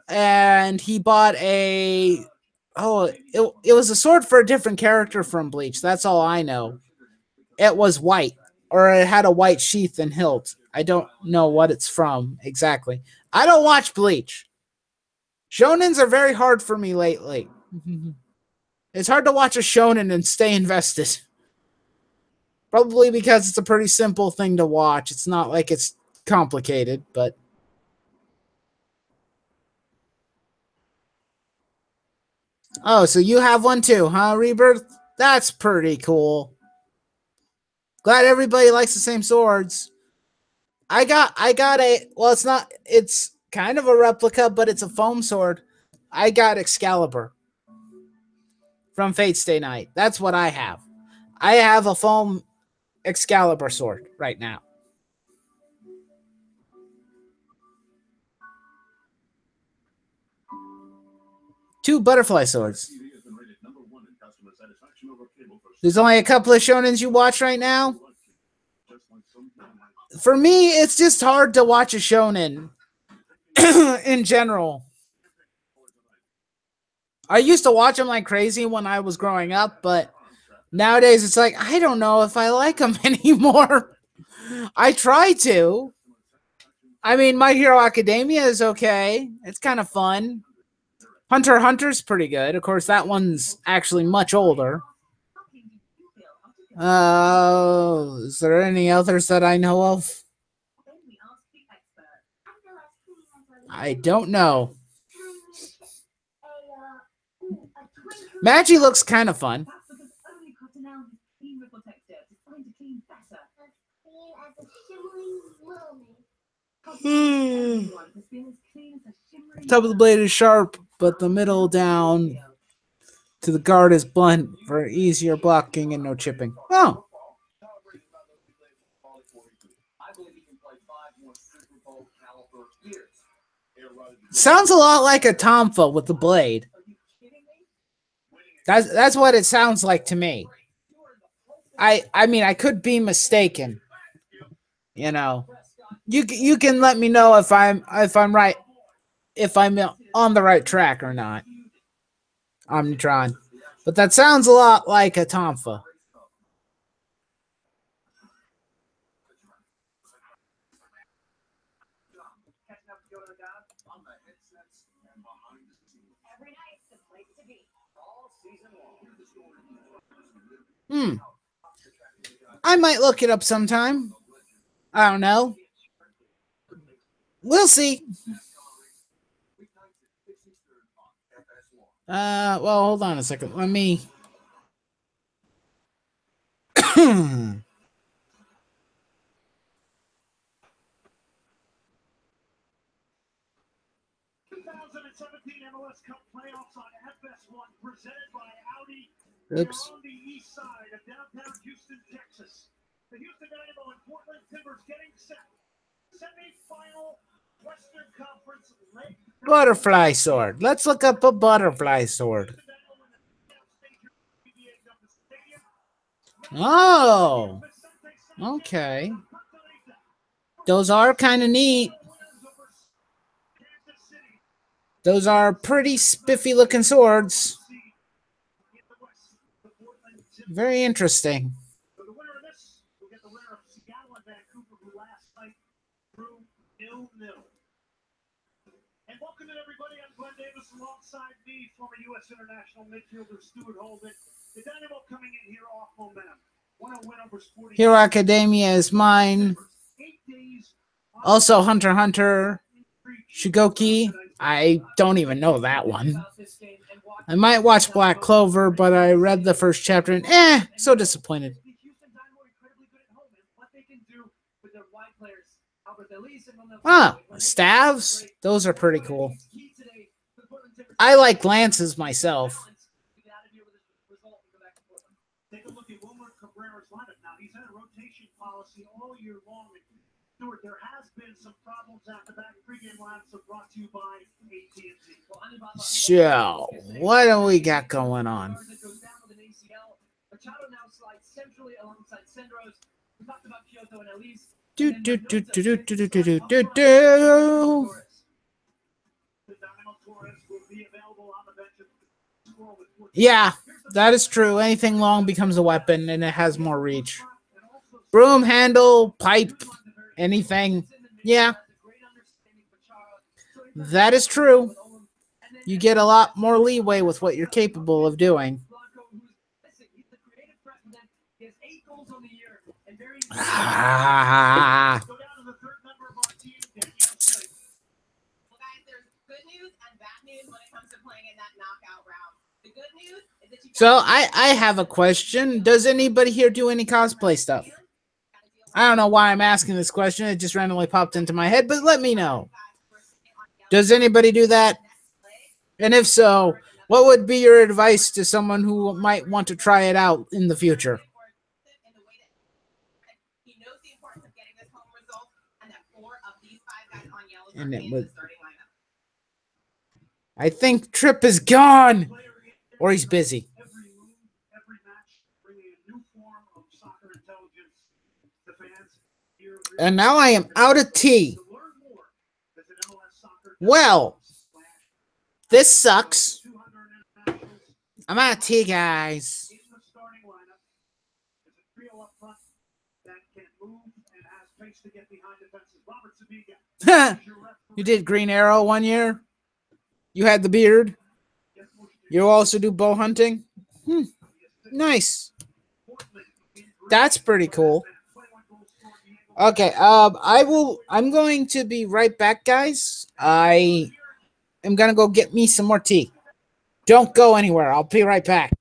And he bought it was a sword for a different character from Bleach. That's all I know. It was white, or it had a white sheath and hilt. I don't know what it's from exactly. I don't watch Bleach. Shonens are very hard for me lately. It's hard to watch a shonen and stay invested. Probably because it's a pretty simple thing to watch. It's not like it's complicated, but... Oh, so you have one too, huh, Rebirth? That's pretty cool. Glad everybody likes the same swords. I got it's kind of a replica, but it's a foam sword. I got Excalibur from Fate Stay Night. That's what I have. I have a foam Excalibur sword right now. Two butterfly swords. There's only a couple of shonens you watch right now. For me, it's just hard to watch a shonen in general. I used to watch them like crazy when I was growing up, but nowadays it's like, I don't know if I like them anymore. I try to. I mean, My Hero Academia is okay. It's kind of fun. Hunter x Hunter's pretty good. Of course, that one's actually much older. Is there any others that I know of? I don't know. Magi looks kind of fun. Top of the blade is sharp, but the middle down to the guard is blunt for easier blocking and no chipping. Oh. Sounds a lot like a Tonfa with the blade. That's what it sounds like to me. I mean, I could be mistaken. You know, you can let me know if I'm right, if I'm on the right track or not, Omnitron. But that sounds a lot like a Tonfa. I might look it up sometime. I don't know. We'll see. Well, hold on a second. Let me... Oops. On the east side of downtown Houston, Texas. The Houston Dynamo and Portland Timbers getting set. Semi-final Western Conference leg. Butterfly sword. Let's look up a butterfly sword. Oh. Okay. Those are kind of neat. Those are pretty spiffy looking swords. Very interesting. So the winner of this will get the winner of Seattle and Vancouver, who last night drew 0-0. And welcome in everybody. I'm Glenn Davis alongside me, former U.S. international midfielder Stuart Holden. The Dynamo coming in here off momentum. Hero Academia is mine. Also Hunter x Hunter. Shigoki. I don't even know that one. I might watch Black Clover, but I read the first chapter and so disappointed. Ah, staves? Those are pretty cool. I like lances myself. had a rotation policy all year long. Stuart, there has been some problems after that. Pre-game lineups are brought to you by AT&T. So, what do we got going on? Machado now slides centrally alongside Sendros. We talked about Kyoto and Elise. Do do do do do do do do do do. The Dynamo Torres will be available on the bench at the score with 14. Yeah, that is true. Anything long becomes a weapon, and it has more reach. Broom handle, pipe, anything. Yeah, that is true. You get a lot more leeway with what you're capable of doing. Ah. Go down to the third member of our team, Danielle Slate. Well, guys, there's good news and bad news when it comes to playing in that knockout round. The good news is that you So I have a question. Does anybody here do any cosplay stuff? I don't know why I'm asking this question. It just randomly popped into my head, but let me know. Does anybody do that? And if so, what would be your advice to someone who might want to try it out in the future? He knows the importance of getting this home result, and that 4 of these 5 guys on yellow And are it in was- the starting lineup. I think Tripp is gone, or he's busy. Every move, every match, bringing a new form of soccer intelligence to fans here. And now I am out of tea. To learn more, visit MLS Soccer. Well, this sucks. 200 internationals I'm out of tea, guys. in the starting lineup. There's a trio up front that can move and has pace to get behind defenses. Robert Sabiga. You did Green Arrow one year. You had the beard. You also do bow hunting. Nice. That's pretty cool. Okay, I'm going to be right back, guys. I am gonna go get me some more tea. Don't go anywhere. I'll be right back.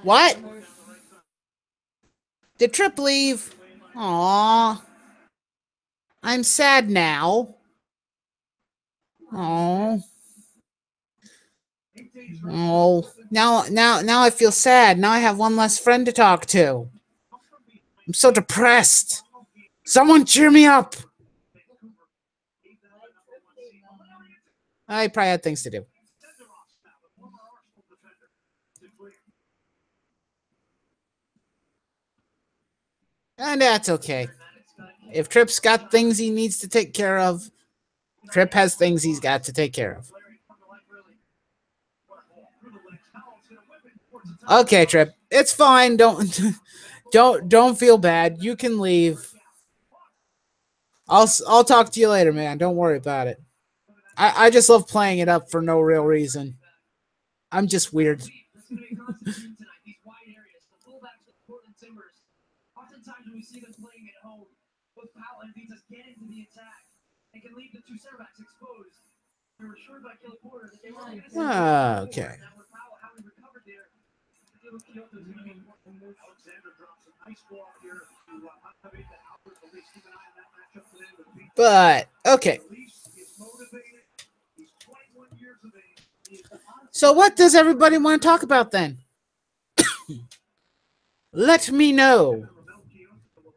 What? Did Tripp leave? Aww. I'm sad now. Oh. Oh. Now I feel sad. Now I have one less friend to talk to. I'm so depressed. Someone cheer me up. I probably had things to do. And that's okay. If Tripp's got things he needs to take care of, Tripp has things he's got to take care of. Okay, Tripp, it's fine. Don't feel bad. You can leave. I'll talk to you later, man. Don't worry about it. I just love playing it up for no real reason. I'm just weird. Oftentimes when we see them playing at home, both Powell and Vitas get into the attack and can leave the two center backs exposed. We were assured by Kelly Porter that they were going to see Okay. that with Powell, how he recovered there. Alexander drops a nice ball here to motivate the Albert. At least keep an eye on that matchup today with Vitas. But okay. He's motivated. He's 21 years of age. So what does everybody want to talk about then? Let me know.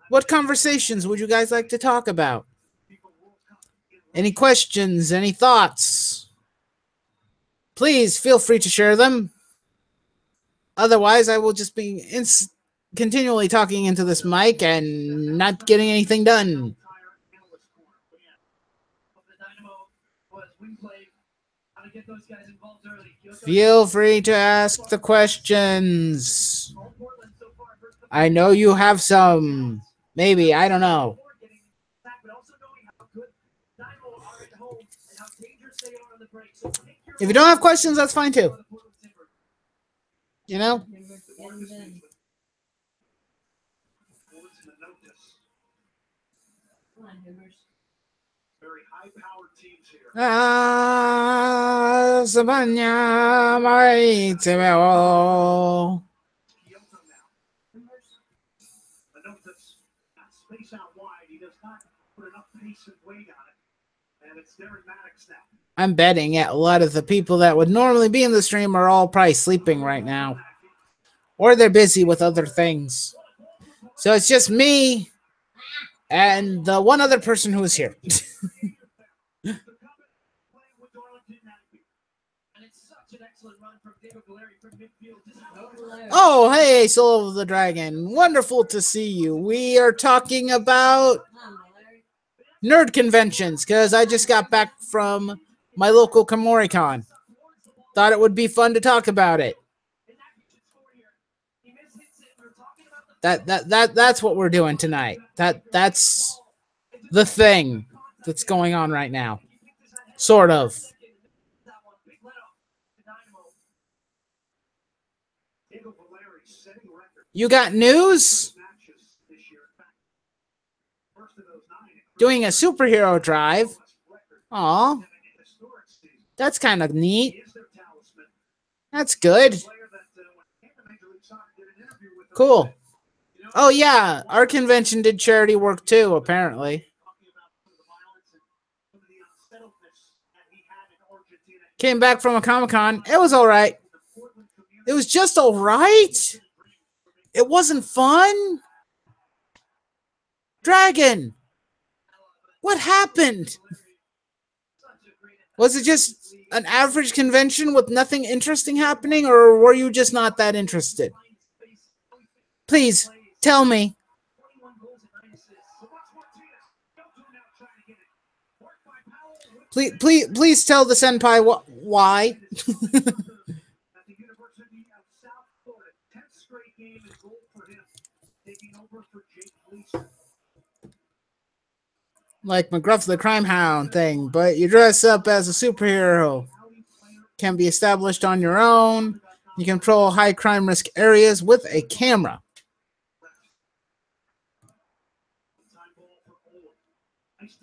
What conversations would you guys like to talk about? Any questions? Any thoughts? Please feel free to share them. Otherwise, I will just be continually talking into this mic and not getting anything done. Feel free to ask the questions. I know you have some. Maybe, I don't know. If you don't have questions, that's fine too. You know? Very high-powered teams here. Sabanya Maiteo. Space out wide. He does not put enough pace and weight on it. And it's Darren Maddox now. I'm betting a lot of the people that would normally be in the stream are all probably sleeping right now. Or they're busy with other things. So it's just me and the one other person who is here. Oh, hey, Soul of the Dragon. Wonderful to see you. We are talking about nerd conventions because I just got back from my local KUMORICON. Thought it would be fun to talk about it. That's what we're doing tonight. That's the thing that's going on right now. Sort of. You got news? Doing a superhero drive. Aw. That's kind of neat. That's good. Cool. Oh, yeah. Our convention did charity work too, apparently. Came back from a Comic-Con. It was all right. It was just all right. It wasn't fun. Dragon. What happened? Was it just an average convention with nothing interesting happening, or were you just not that interested? Please, tell me. Please tell the senpai why. Like McGruff the Crime Hound thing, but you dress up as a superhero. Can be established on your own. You control high crime risk areas with a camera.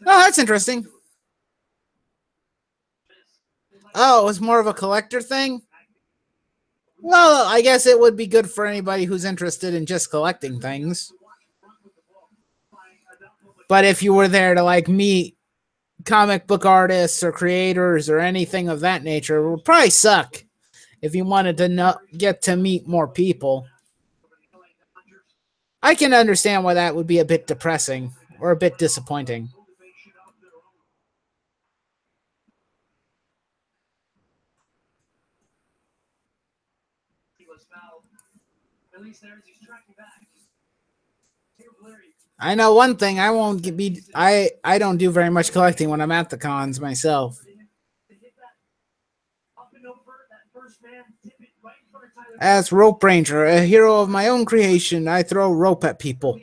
Oh, that's interesting. Oh, it's more of a collector thing? Well, I guess it would be good for anybody who's interested in just collecting things. But if you were there to like meet comic book artists or creators or anything of that nature, it would probably suck if you wanted to get to meet more people. I can understand why that would be a bit depressing or a bit disappointing. At least there's he's tracking back. Here, Larry. I know one thing. I won't be. I don't do very much collecting when I'm at the cons myself. As Rope Ranger, a hero of my own creation, I throw rope at people.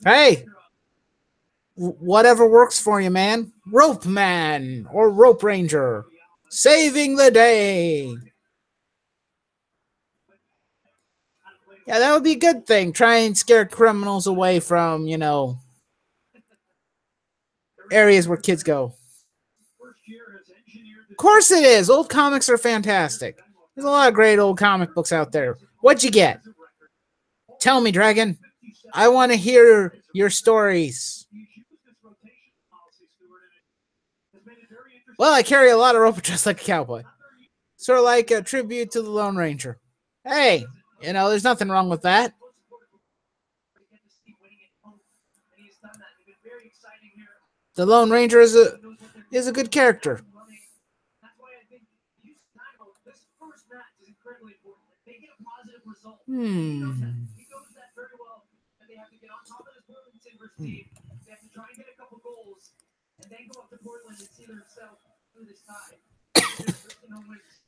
Hey, whatever works for you, man. Rope Man or Rope Ranger, saving the day. Yeah, that would be a good thing. Try and scare criminals away from, areas where kids go. Of course it is. Old comics are fantastic. There's a lot of great old comic books out there. What'd you get? Tell me, Dragon. I want to hear your stories. Well, I carry a lot of rope just like a cowboy. Sort of like a tribute to the Lone Ranger. Hey, there's nothing wrong with that. The Lone Ranger is a good character.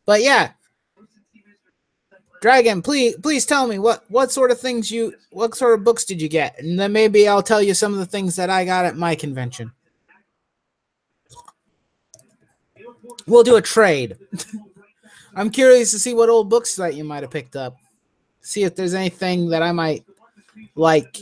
But yeah, Dragon, please tell me what sort of what sort of books did you get, and then maybe I'll tell you some of the things that I got at my convention. We'll do a trade. I'm curious to see what old books that you might have picked up. See if there's anything that I might like.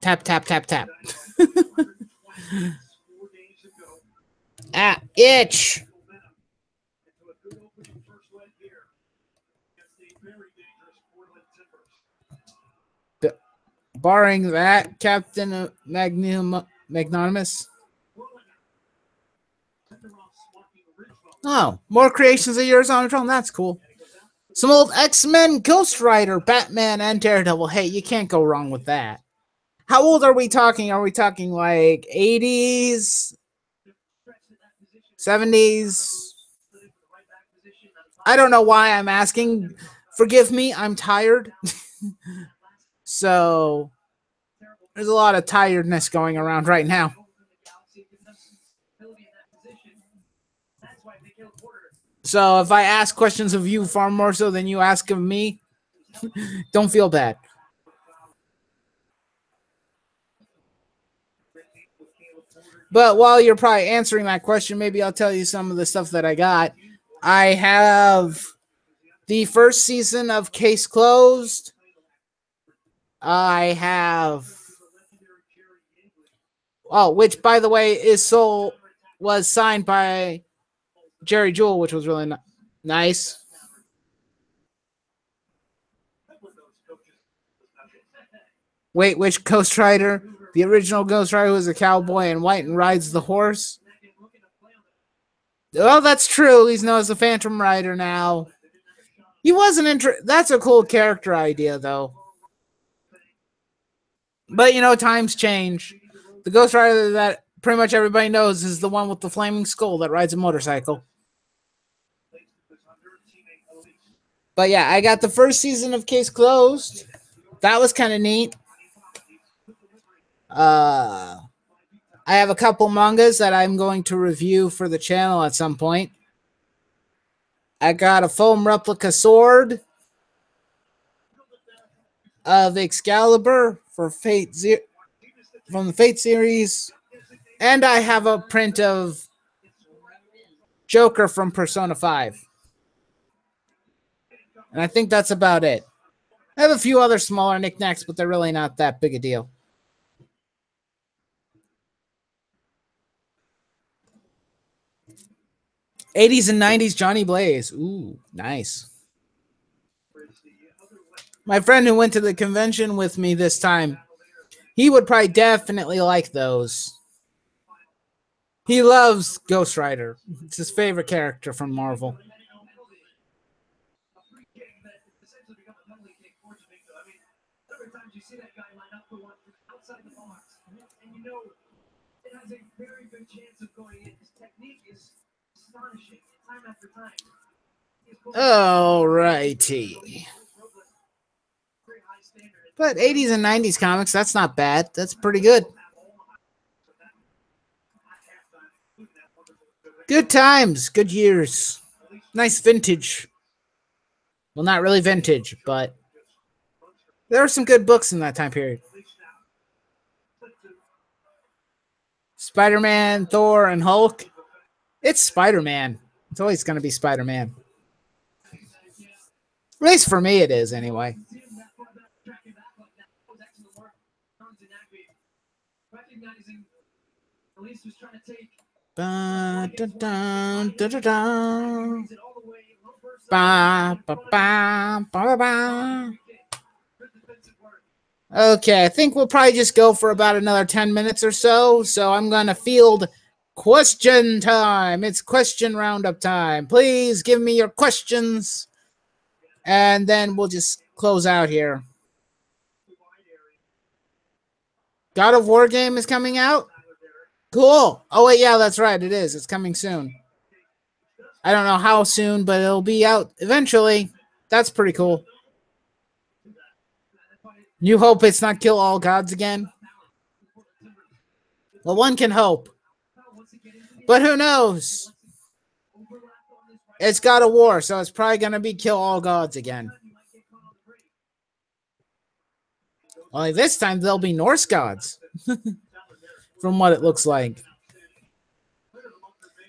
Tap, tap, tap, tap. Ah, itch. Barring that, Captain Magnanimous. Oh, more creations of yours on your own. That's cool. Some old X-Men, Ghost Rider, Batman, and Daredevil. Hey, you can't go wrong with that. How old are we talking? Are we talking like 80s? 70s? I don't know why I'm asking. Forgive me, I'm tired. So there's a lot of tiredness going around right now. So if I ask questions of you far more so than you ask of me, don't feel bad. But while you're probably answering that question, maybe I'll tell you some of the stuff that I got. I have the first season of Case Closed. I have... Oh, which, by the way, was signed by Jerry Jewell, which was really nice. Wait, which Ghost Rider? The original Ghost Rider was a cowboy in white and rides the horse. Oh, that's true. He's known as the Phantom Rider now. He wasn't that's a cool character idea, though. But, times change. The Ghost Rider that pretty much everybody knows is the one with the flaming skull that rides a motorcycle. But yeah, I got the first season of Case Closed. That was kind of neat. I have a couple mangas that I'm going to review for the channel at some point. I got a foam replica sword of Excalibur for from the Fate series. And I have a print of Joker from Persona 5. And I think that's about it. I have a few other smaller knickknacks, but they're really not that big a deal. '80s and '90s Johnny Blaze. Ooh, nice. My friend who went to the convention with me this time, he would probably definitely like those. He loves Ghost Rider. It's his favorite character from Marvel. outside the box. And you know, it has a very good chance of going in. His technique is astonishing, time after time. All righty. Very high standard. But 80s and 90s comics, that's not bad. That's pretty good. Good times, good years. Nice vintage. Well, not really vintage, but there are some good books in that time period. Spider-Man, Thor, and Hulk. It's Spider-Man. It's always going to be Spider-Man. At least for me it is, anyway. Ba, da, da, da, da, da. Ba, ba, ba, ba, ba. Okay, I think we'll probably just go for about another 10 minutes or so. So I'm going to field question time. It's question roundup time. Please give me your questions. And then we'll just close out here. God of War game is coming out? Cool. Oh, wait, yeah, that's right. It is. It's coming soon. I don't know how soon, but it'll be out eventually. That's pretty cool. You hope it's not Kill All Gods again? Well, one can hope. But who knows? It's God of War, so it's probably going to be Kill All Gods again. Only this time they'll be Norse gods. From what it looks like.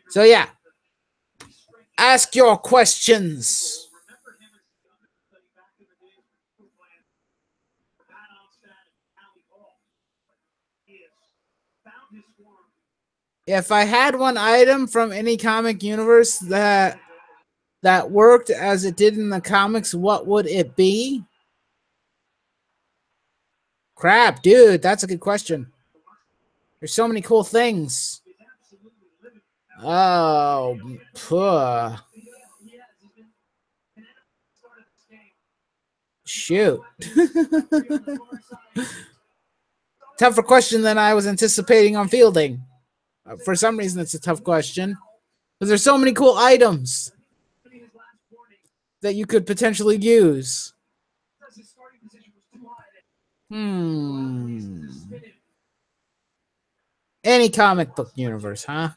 So yeah. Ask your questions. If I had one item from any comic universe that worked as it did in the comics, what would it be? Crap, dude, that's a good question. There's so many cool things. Oh, puh. Shoot. Tougher question than I was anticipating on fielding. For some reason, it's a tough question. Because there's so many cool items that you could potentially use. Any comic book universe, huh?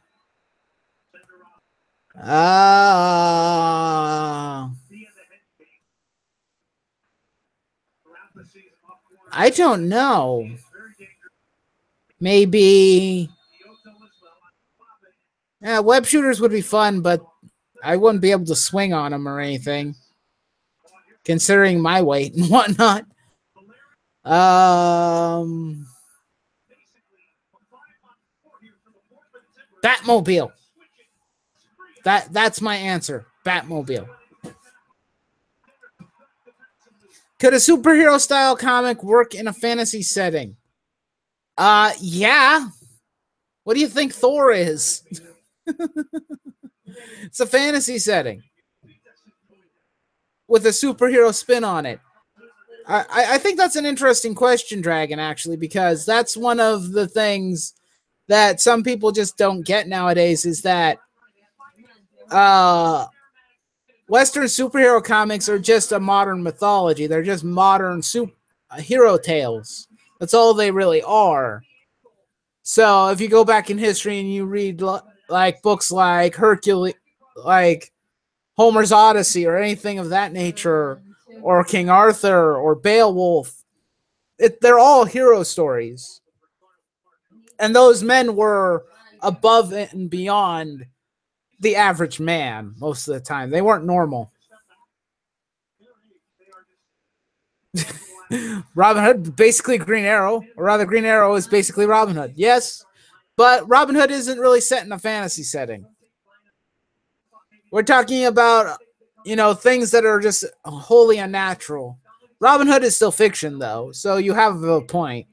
I don't know. Maybe. Yeah, web shooters would be fun, but I wouldn't be able to swing on them or anything. Considering my weight and whatnot. Batmobile. That's my answer. Batmobile. Could a superhero style comic work in a fantasy setting? Yeah. What do you think Thor is? It's a fantasy setting with a superhero spin on it. I think that's an interesting question, Dragon, actually, because that's one of the things that some people just don't get nowadays is that Western superhero comics are just a modern mythology. They're just modern hero tales. That's all they really are. So if you go back in history and you read like books like Hercules, like Homer's Odyssey or anything of that nature, or King Arthur or Beowulf, they're all hero stories. And those men were above and beyond the average man most of the time. They weren't normal. Robin Hood, basically Green Arrow, or rather Green Arrow is basically Robin Hood. Yes, but Robin Hood isn't really set in a fantasy setting. We're talking about, things that are just wholly unnatural. Robin Hood is still fiction, though, so you have a point.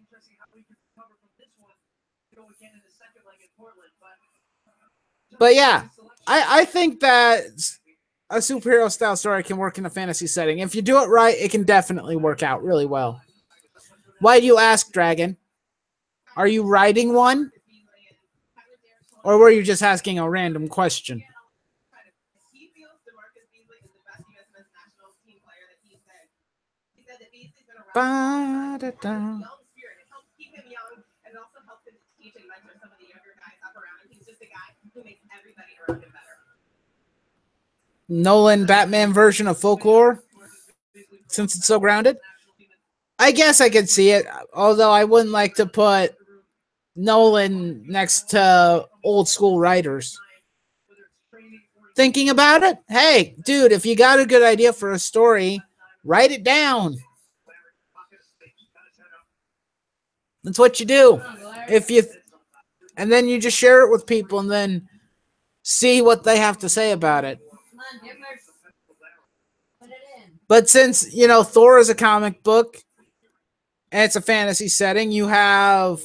But yeah, I think that a superhero style story can work in a fantasy setting. If you do it right, it can definitely work out really well. Why do you ask, Dragon? Are you writing one? Or were you just asking a random question? He feels DeMarcus Beasley is the best USMS national team player that he said. He said that Beasley's been around a young spirit. It helps keep him young, and it also helps him to teach and mentor some of the younger guys up around him. He's just a guy who makes everybody around him better. Nolan Batman version of Folklore, since it's so grounded. I guess I could see it, although I wouldn't like to put Nolan next to old school writers. Thinking about it, hey, dude, if you got a good idea for a story, write it down. That's what you do. And then you just share it with people and then see what they have to say about it. But since, you know, Thor is a comic book and it's a fantasy setting, you have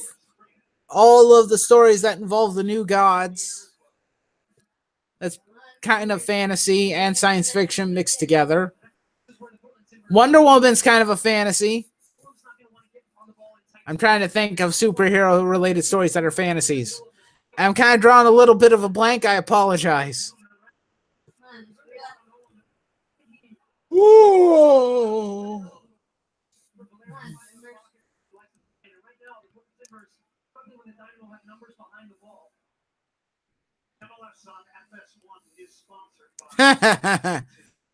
all of the stories that involve the new gods. That's kind of fantasy and science fiction mixed together. Wonder Woman's kind of a fantasy. I'm trying to think of superhero related stories that are fantasies. I'm kind of drawing a little bit of a blank. I apologize. Whoa.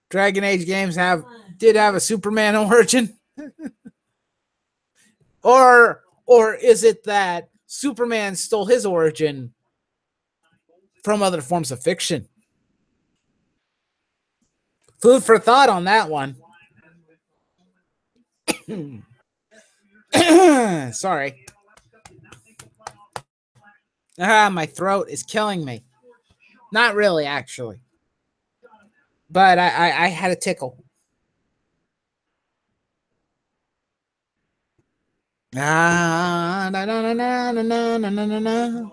Dragon Age games did have a Superman origin. or is it that Superman stole his origin from other forms of fiction? Food for thought on that one. Sorry. My throat is killing me. Not really, actually. But I had a tickle. Na na na na na na na na na na.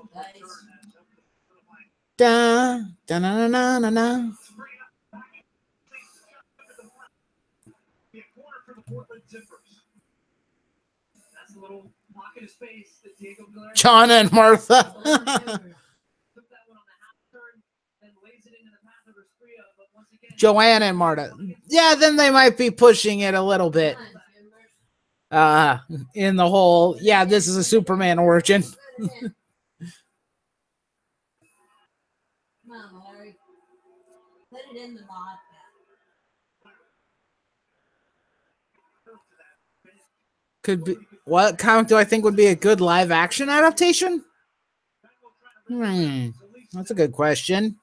Da da na na na na. John and Martha. Joanne and Marta. Yeah, then they might be pushing it a little bit. In the whole, yeah, this is a Superman origin. Could be. What comic do I think would be a good live action adaptation? That's a good question.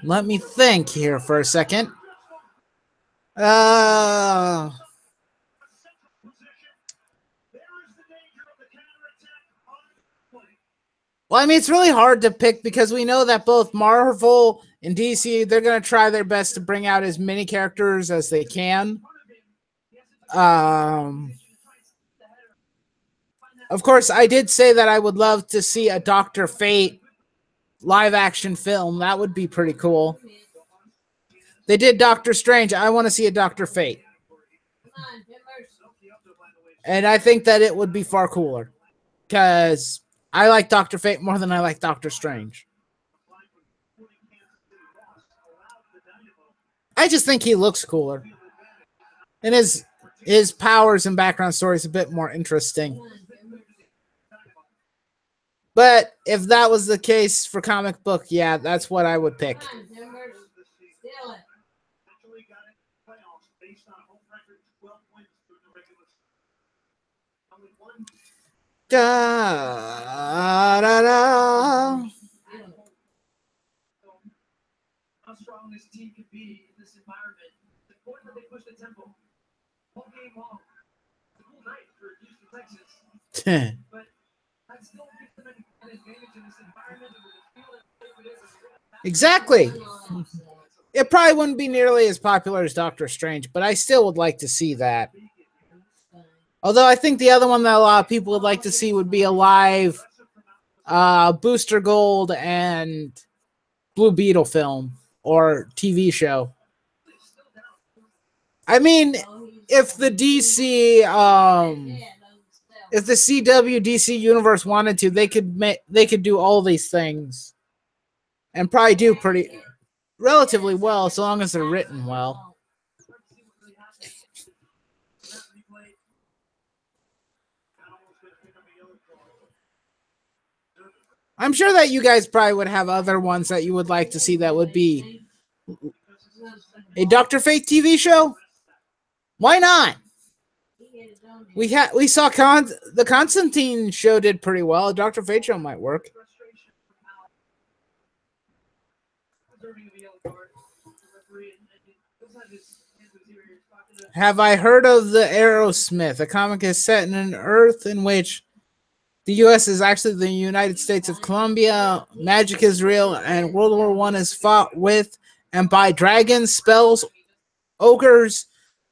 Let me think here for a second. Well, I mean, it's really hard to pick because we know that both Marvel and DC, they're going to try their best to bring out as many characters as they can. Of course, I did say that I would love to see a Dr. Fate live action film. That would be pretty cool. They did Doctor Strange. I want to see a Dr. Fate. And I think that it would be far cooler. Because I like Dr. Fate more than I like Doctor Strange. I just think he looks cooler. And his powers and background story is a bit more interesting. But if that was the case for comic book, yeah, that's what I would pick. Da, da, da. How strong this team could be in this environment. The point that they push the tempo all game long. It's a cool night for Houston, Texas. But that still gives them an advantage in this environment. Exactly. It probably wouldn't be nearly as popular as Doctor Strange, but I still would like to see that. Although I think the other one that a lot of people would like to see would be a live Booster Gold and Blue Beetle film or TV show. I mean, if the DC, if the CW DC universe wanted to, they could do all these things, and probably do pretty relatively well, so long as they're written well. I'm sure that you guys probably would have other ones that you would like to see that would be a Dr. Fate TV show. Why not? We saw the Constantine show did pretty well. A Dr. Fate show might work. Have I heard of the Aerosmith? A comic is set in an Earth in which the U.S. is actually the United States of Colombia. Magic is real, and World War I is fought with and by dragons, spells, ogres,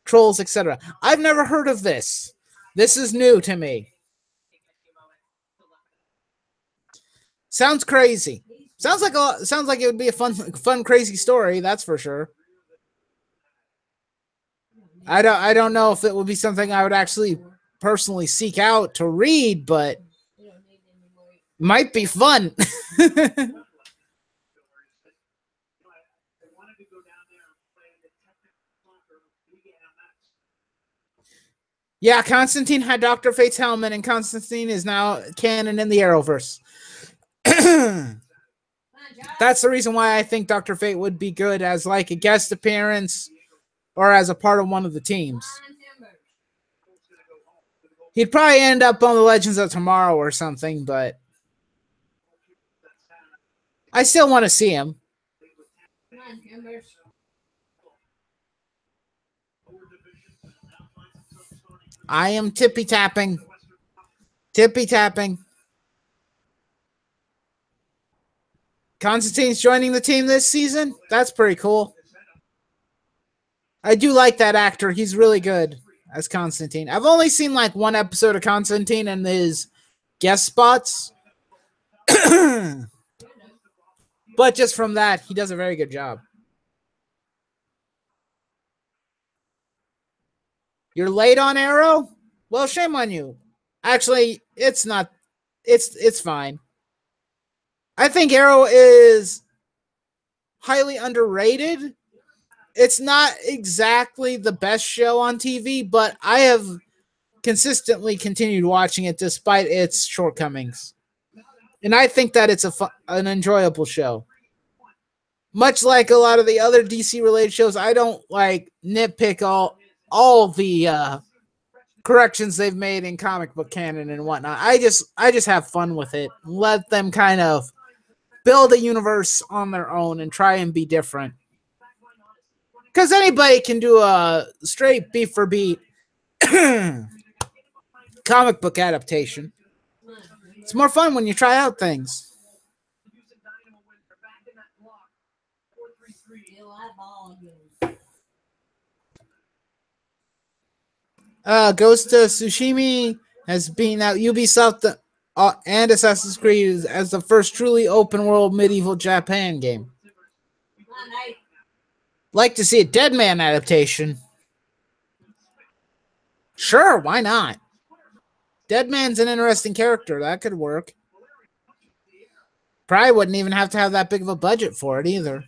trolls, etc. I've never heard of this. This is new to me. Sounds crazy. Sounds like it would be a fun, crazy story. That's for sure. I don't know if it would be something I would actually personally seek out to read, but might be fun. Yeah, Constantine had Dr. Fate's helmet, and Constantine is now canon in the Arrowverse. That's the reason why I think Dr. Fate would be good as like a guest appearance or as a part of one of the teams. He'd probably end up on the Legends of Tomorrow or something, but I still want to see him. I am tippy tapping. Tippy tapping. Constantine's joining the team this season? That's pretty cool. I do like that actor. He's really good as Constantine. I've only seen like one episode of Constantine and his guest spots. But just from that, he does a very good job. You're late on Arrow? Well, shame on you. Actually, it's not. It's fine. I think Arrow is highly underrated. It's not exactly the best show on TV, but I have consistently continued watching it despite its shortcomings. And I think that it's an enjoyable show. Much like a lot of the other DC-related shows, I don't like nitpick all the corrections they've made in comic book canon and whatnot. I just have fun with it. Let them kind of build a universe on their own and try and be different. Because anybody can do a straight beat for beat comic book adaptation. It's more fun when you try out things. Ghost of Tsushima has been out Ubisoft and Assassin's Creed as the first truly open world medieval Japan game. Like to see a Deadman adaptation? Sure, why not? Deadman's an interesting character. That could work. Probably wouldn't even have to have that big of a budget for it either.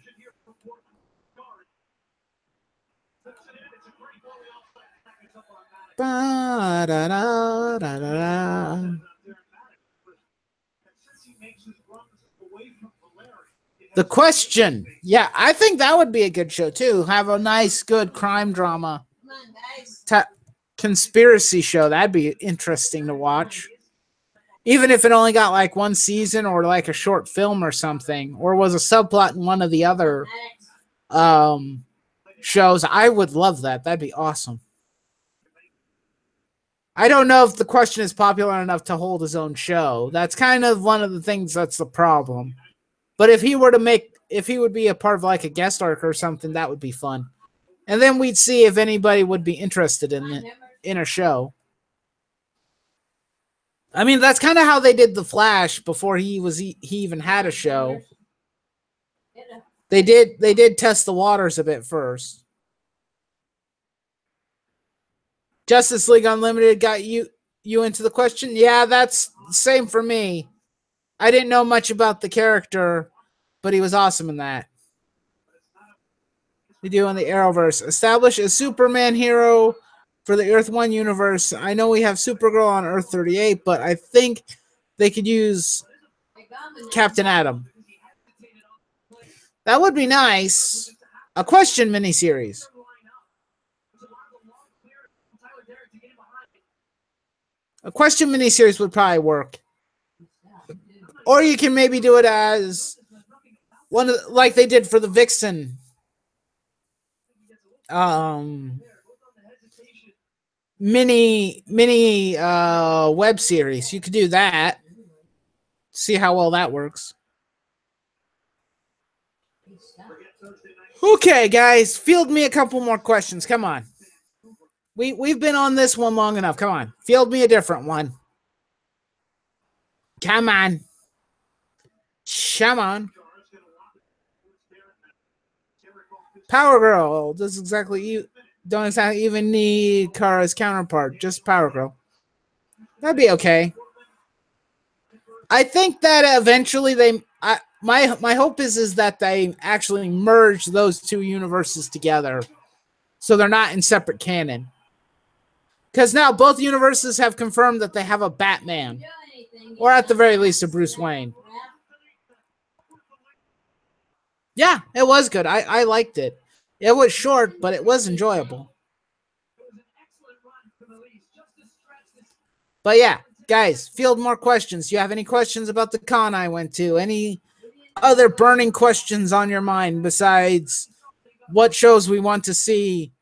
The Question. Yeah, I think that would be a good show too. Have a nice, good crime drama. Conspiracy show. That'd be interesting to watch. Even if it only got like one season or like a short film or something, or was a subplot in one of the other shows, I would love that. That'd be awesome. I don't know if The Question is popular enough to hold his own show. That's kind of one of the things that's the problem. But if he would be a part of like a guest arc or something, that would be fun. And then we'd see if anybody would be interested in a show. I mean, that's kind of how they did The Flash before he even had a show. They did test the waters a bit first. Justice League Unlimited got you into the question? Yeah, that's the same for me. I didn't know much about the character, but he was awesome in that. We do in the Arrowverse. Establish a Superman hero for the Earth 1 universe. I know we have Supergirl on Earth 38, but I think they could use Captain Atom. That would be nice. A question miniseries. A question miniseries would probably work. Or you can maybe do it as one of like they did for the Vixen mini web series. You could do that. See how well that works. Okay, guys, field me a couple more questions. Come on. We've been on this one long enough. Come on. Field me a different one. Come on. Come on. Power Girl. Does exactly you don't exactly even need Kara's counterpart. Just Power Girl. That'd be okay. I think that eventually my hope is that they actually merge those two universes together, so they're not in separate canon. Because now both universes have confirmed that they have a Batman, or at the very least a Bruce Wayne. Yeah, it was good. I liked it. It was short, but it was enjoyable. But yeah, guys, field more questions. Do you have any questions about the con I went to? Any other burning questions on your mind besides what shows we want to see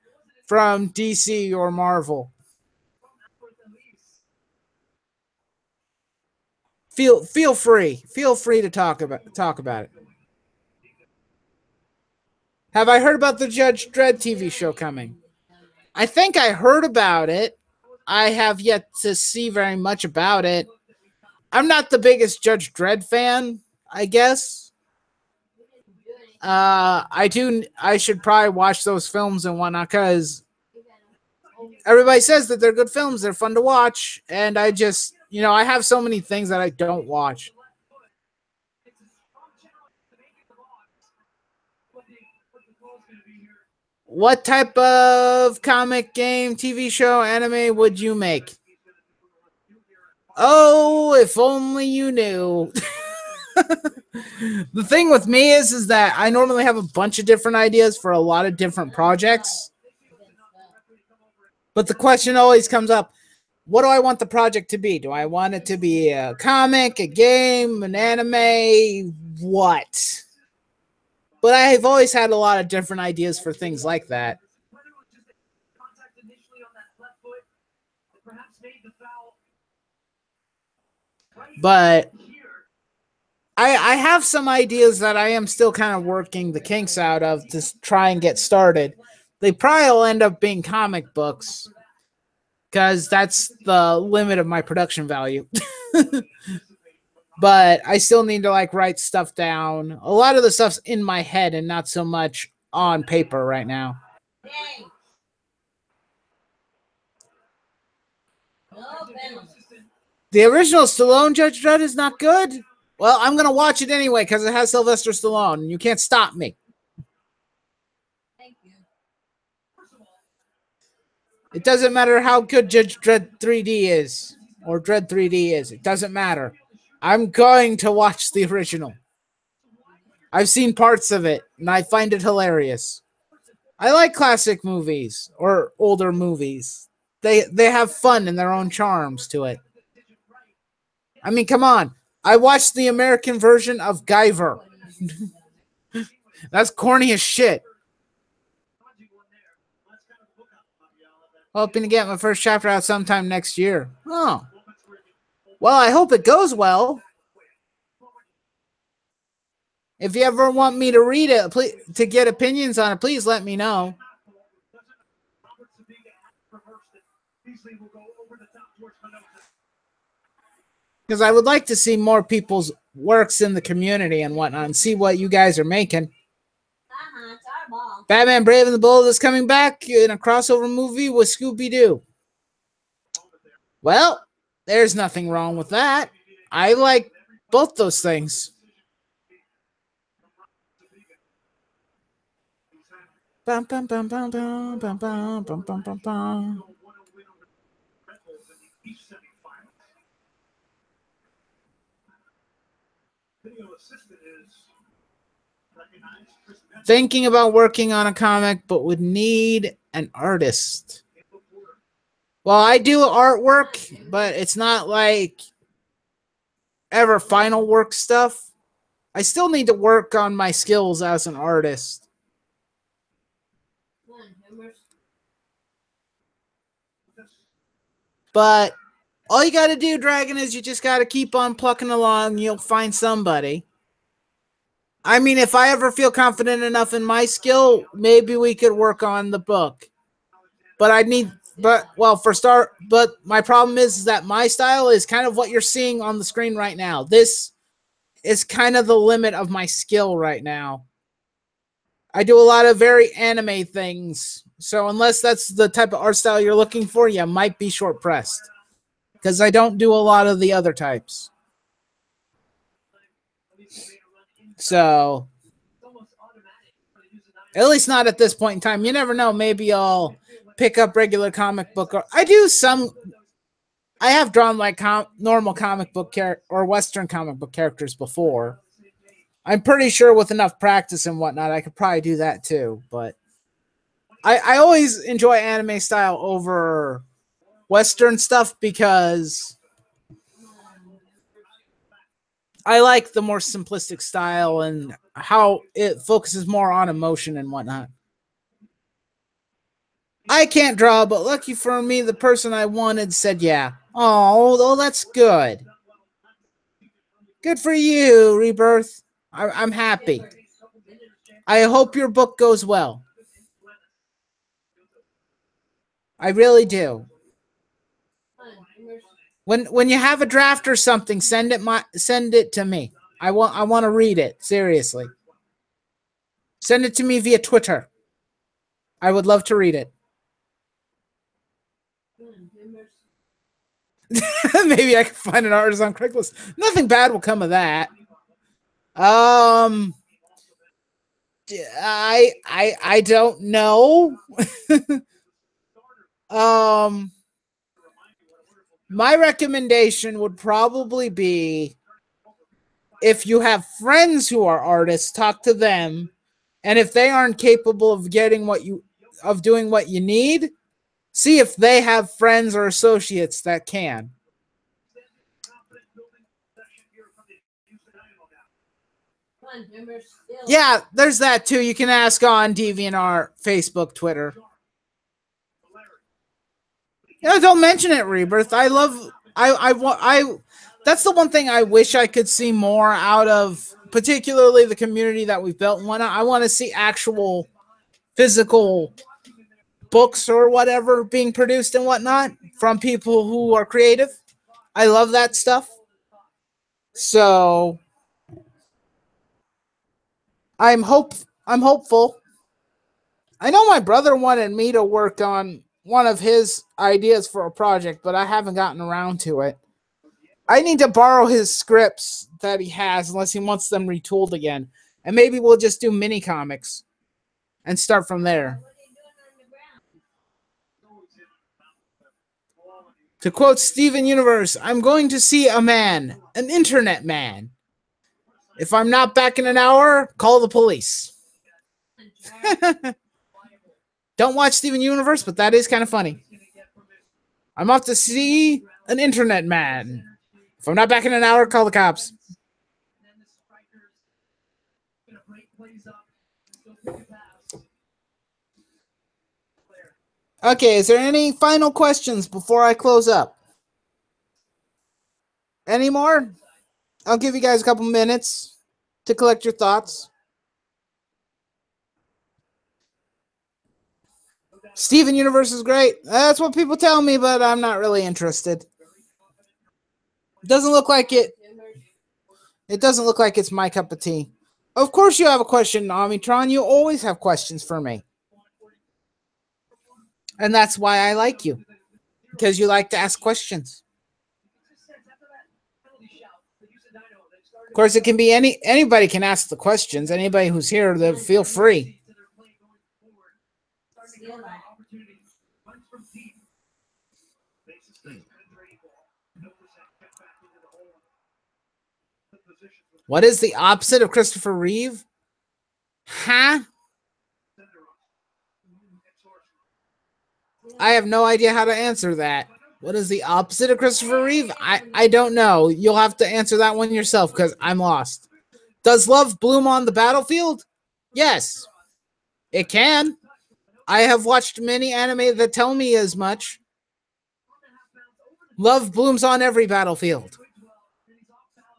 from DC or Marvel? Feel free. Feel free to talk about it. Have I heard about the Judge Dredd TV show coming? I think I heard about it. I have yet to see very much about it. I'm not the biggest Judge Dredd fan, I guess. I should probably watch those films and whatnot because everybody says that they're good films. They're fun to watch. And I just, I have so many things that I don't watch. What type of comic, game, TV show, anime would you make? Oh, if only you knew. The thing with me is that I normally have a bunch of different ideas for a lot of different projects. But the question always comes up, what do I want the project to be? Do I want it to be a comic, a game, an anime? What? But I've always had a lot of different ideas for things like that. But I have some ideas that I am still kind of working the kinks out of to try and get started. They probably will end up being comic books because that's the limit of my production value. But I still need to write stuff down. A lot of the stuff's in my head and not so much on paper right now. The original Stallone Judge Dredd is not good? Well, I'm going to watch it anyway because it has Sylvester Stallone and you can't stop me. It doesn't matter how good Judge Dredd 3D is or Dredd 3D is. It doesn't matter. I'm going to watch the original. I've seen parts of it, and I find it hilarious. I like classic movies or older movies. They have fun and their own charms to it. I mean, come on. I watched the American version of Guyver. That's corny as shit. Hoping to get my first chapter out sometime next year. Oh. Well, I hope it goes well. If you ever want me to read it, please, to get opinions on it, please let me know. Because I would like to see more people's works in the community and whatnot and see what you guys are making. Batman Brave and the Bold is coming back in a crossover movie with Scooby-Doo. Well, there's nothing wrong with that. I like both those things. Bum, bum, bum, bum, bum, bum, bum, bum, bum, bum, bum. Thinking about working on a comic, but would need an artist. Well, I do artwork, but it's not like ever final work stuff. I still need to work on my skills as an artist. But all you got to do, Dragon, is you just got to keep on plucking along. You'll find somebody. I mean, if I ever feel confident enough in my skill, maybe we could work on the book. But my problem is that my style is kind of what you're seeing on the screen right now. This is kind of the limit of my skill right now. I do a lot of very anime things. So unless that's the type of art style you're looking for, you might be short pressed. Because I don't do a lot of the other types. So, at least not at this point in time. You never know. Maybe I'll pick up regular comic book. I have drawn like normal comic book or Western comic book characters before. I'm pretty sure with enough practice and whatnot, I could probably do that too. But I always enjoy anime style over Western stuff because I like the more simplistic style and how it focuses more on emotion and whatnot. I can't draw, but lucky for me, the person I wanted said yeah. Oh, that's good. Good for you, Rebirth. I'm happy. I hope your book goes well. I really do. When you have a draft or something, send it to me. I want to read it, seriously. Send it to me via Twitter. I would love to read it. Maybe I can find an artist on Craigslist. Nothing bad will come of that. I don't know. My recommendation would probably be if you have friends who are artists, talk to them. And if they aren't capable of doing what you need, see if they have friends or associates that can. Yeah, there's that too. You can ask on DeviantArt, Facebook, Twitter. Yeah, don't mention it, Rebirth. That's the one thing I wish I could see more out of, particularly the community that we've built. I want to see actual physical books or whatever being produced and whatnot from people who are creative. I love that stuff. So I'm hopeful. I know my brother wanted me to work on one of his ideas for a project, but I haven't gotten around to it. I need to borrow his scripts that he has unless he wants them retooled again. And maybe we'll just do mini comics and start from there. To quote Steven Universe, I'm going to see a man, an internet man. If I'm not back in an hour, call the police. Don't watch Steven Universe, but that is kind of funny. I'm off to see an internet man. If I'm not back in an hour, call the cops. Okay, is there any final questions before I close up? Any more? I'll give you guys a couple minutes to collect your thoughts. Steven Universe is great. That's what people tell me, but I'm not really interested. Doesn't look like it. It doesn't look like it's my cup of tea. Of course you have a question, Omnitron. You always have questions for me. And that's why I like you. Because you like to ask questions. Of course, it can be anybody can ask the questions. Anybody who's here, they feel free. What is the opposite of Christopher Reeve? Huh? I have no idea how to answer that. What is the opposite of Christopher Reeve? I don't know. You'll have to answer that one yourself because I'm lost. Does love bloom on the battlefield? Yes, it can. I have watched many anime that tell me as much. Love blooms on every battlefield.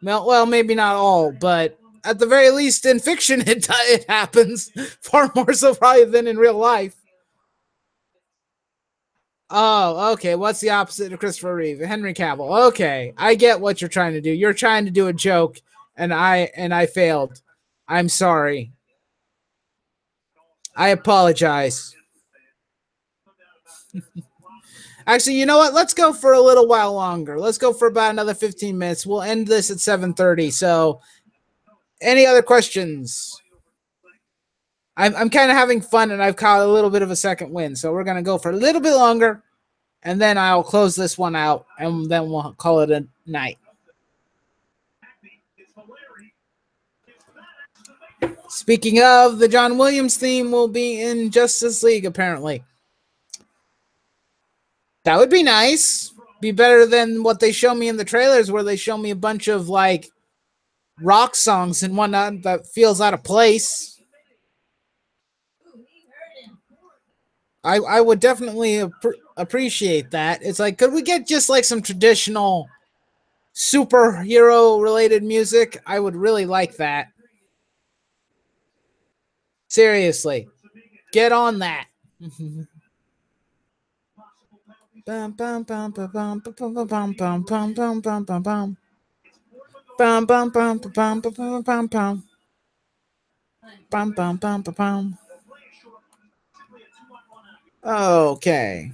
Well, maybe not all, but at the very least in fiction it happens. Far more so probably than in real life. Oh, okay. What's the opposite of Christopher Reeve? Henry Cavill. Okay, I get what you're trying to do. You're trying to do a joke, and I failed. I'm sorry. I apologize. Actually, you know what? Let's go for a little while longer. Let's go for about another 15 minutes. We'll end this at 7:30. So, any other questions? I'm kind of having fun, and I've caught a little bit of a second win. So we're going to go for a little bit longer, and then I'll close this one out, and then we'll call it a night. Speaking of, the John Williams theme will be in Justice League, apparently. That would be nice. Be better than what they show me in the trailers, where they show me a bunch of, like, rock songs and whatnot that feels out of place. I would definitely appreciate that. It's like, could we get just like some traditional superhero related music? I would really like that. Seriously, get on that. Bum bum bum bum bum bum bum bum bum bum bum bum bum bum. Bum bum bum bum bum bum bum bum. Bum bum bum bum bum. Okay.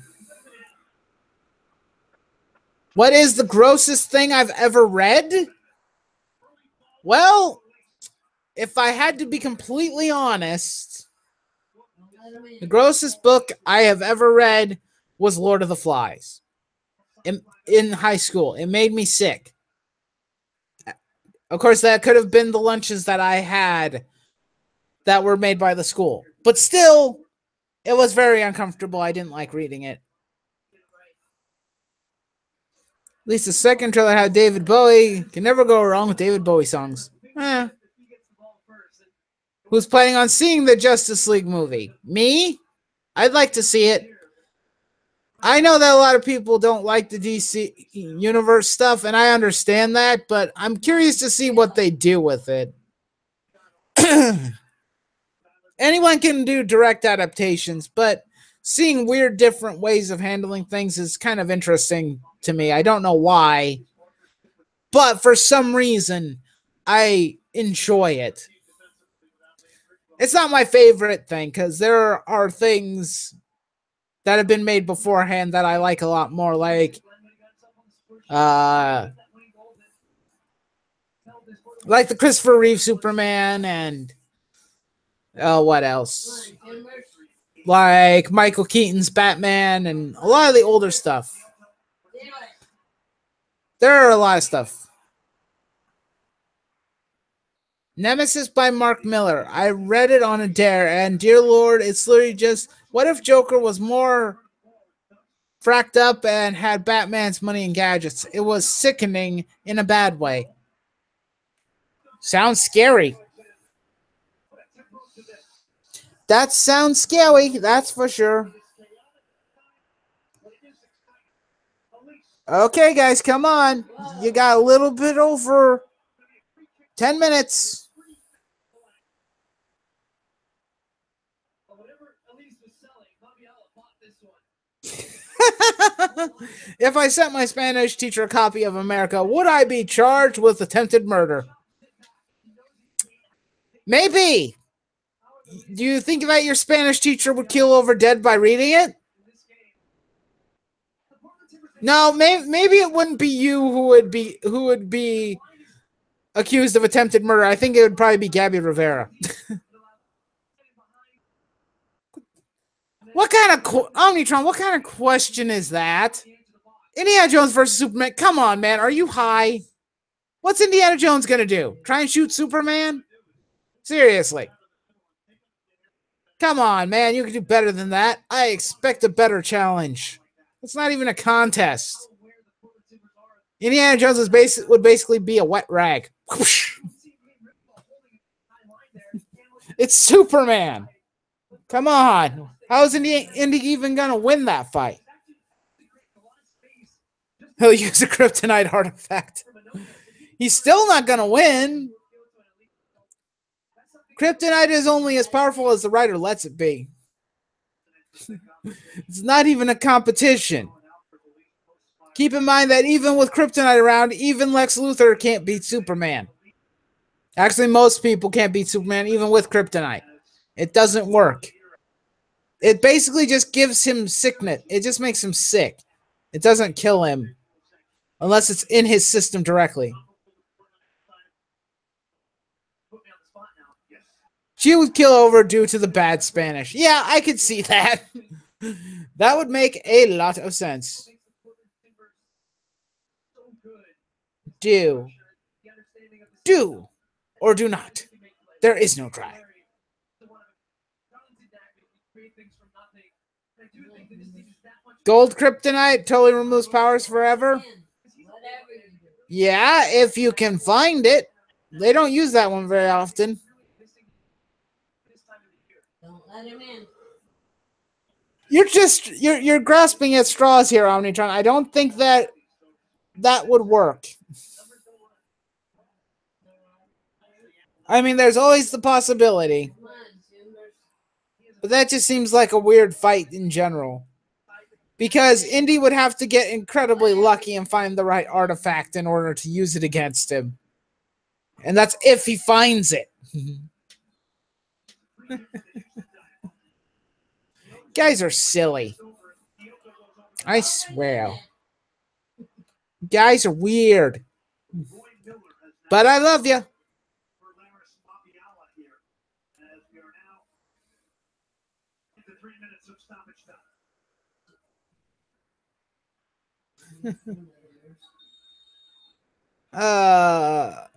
What is the grossest thing I've ever read? Well, if I had to be completely honest, the grossest book I have ever read was Lord of the Flies. In high school. It made me sick. Of course, that could have been the lunches that I had that were made by the school. But still, it was very uncomfortable. I didn't like reading it. At least the second trailer had David Bowie. Can never go wrong with David Bowie songs. Who's planning on seeing the Justice League movie? Me? I'd like to see it. I know that a lot of people don't like the DC Universe stuff, and I understand that, but I'm curious to see what they do with it. Anyone can do direct adaptations, but seeing weird different ways of handling things is kind of interesting to me. I don't know why, but for some reason, I enjoy it. It's not my favorite thing, because there are things that have been made beforehand that I like a lot more, like the Christopher Reeve Superman, and what else? Like Michael Keaton's Batman, and a lot of the older stuff. There are a lot of stuff. Nemesis by Mark Miller. I read it on a dare, and dear Lord, it's literally just, what if Joker was more fracked up and had Batman's money and gadgets? It was sickening in a bad way. Sounds scary. That sounds scary, that's for sure. Okay, guys, come on. You got a little bit over 10 minutes. If I sent my Spanish teacher a copy of America, would I be charged with attempted murder? Maybe. Do you think that your Spanish teacher would keel over dead by reading it? No, maybe it wouldn't be you who would be accused of attempted murder. I think it would probably be Gabby Rivera. What kind of Omnitron? What kind of question is that? Indiana Jones versus Superman. Come on, man. Are you high? What's Indiana Jones gonna do? Try and shoot Superman? Seriously. Come on, man. You can do better than that. I expect a better challenge. It's not even a contest. Indiana Jones would basically be a wet rag. It's Superman. Come on. How is Indy even going to win that fight? He'll use a kryptonite artifact. He's still not going to win. Kryptonite is only as powerful as the writer lets it be. It's not even a competition. Keep in mind that even with kryptonite around, even Lex Luthor can't beat Superman. Actually, most people can't beat Superman even with kryptonite. It doesn't work. It basically just gives him sickness. It just makes him sick. It doesn't kill him unless it's in his system directly. She would kill over due to the bad Spanish. Yeah, I could see that. That would make a lot of sense. Do or do not. There is no try. Gold kryptonite totally removes powers forever. Yeah, if you can find it. They don't use that one very often. Don't let him in. You're grasping at straws here, Omnitron. I don't think that would work. I mean, there's always the possibility. But that just seems like a weird fight in general. Because Indy would have to get incredibly lucky and find the right artifact in order to use it against him. And that's if he finds it. Guys are silly. I swear. Guys are weird. But I love you.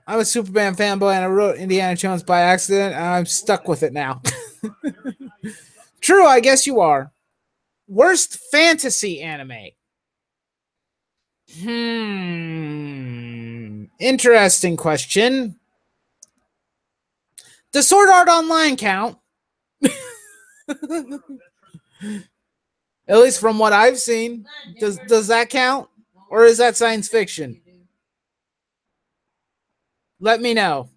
I'm a Superman fanboy and I wrote Indiana Jones by accident and I'm stuck with it now. True, I guess you are. Worst fantasy anime. Interesting question. Does Sword Art Online count? At least from what I've seen. Does that count? Or is that science fiction? Let me know.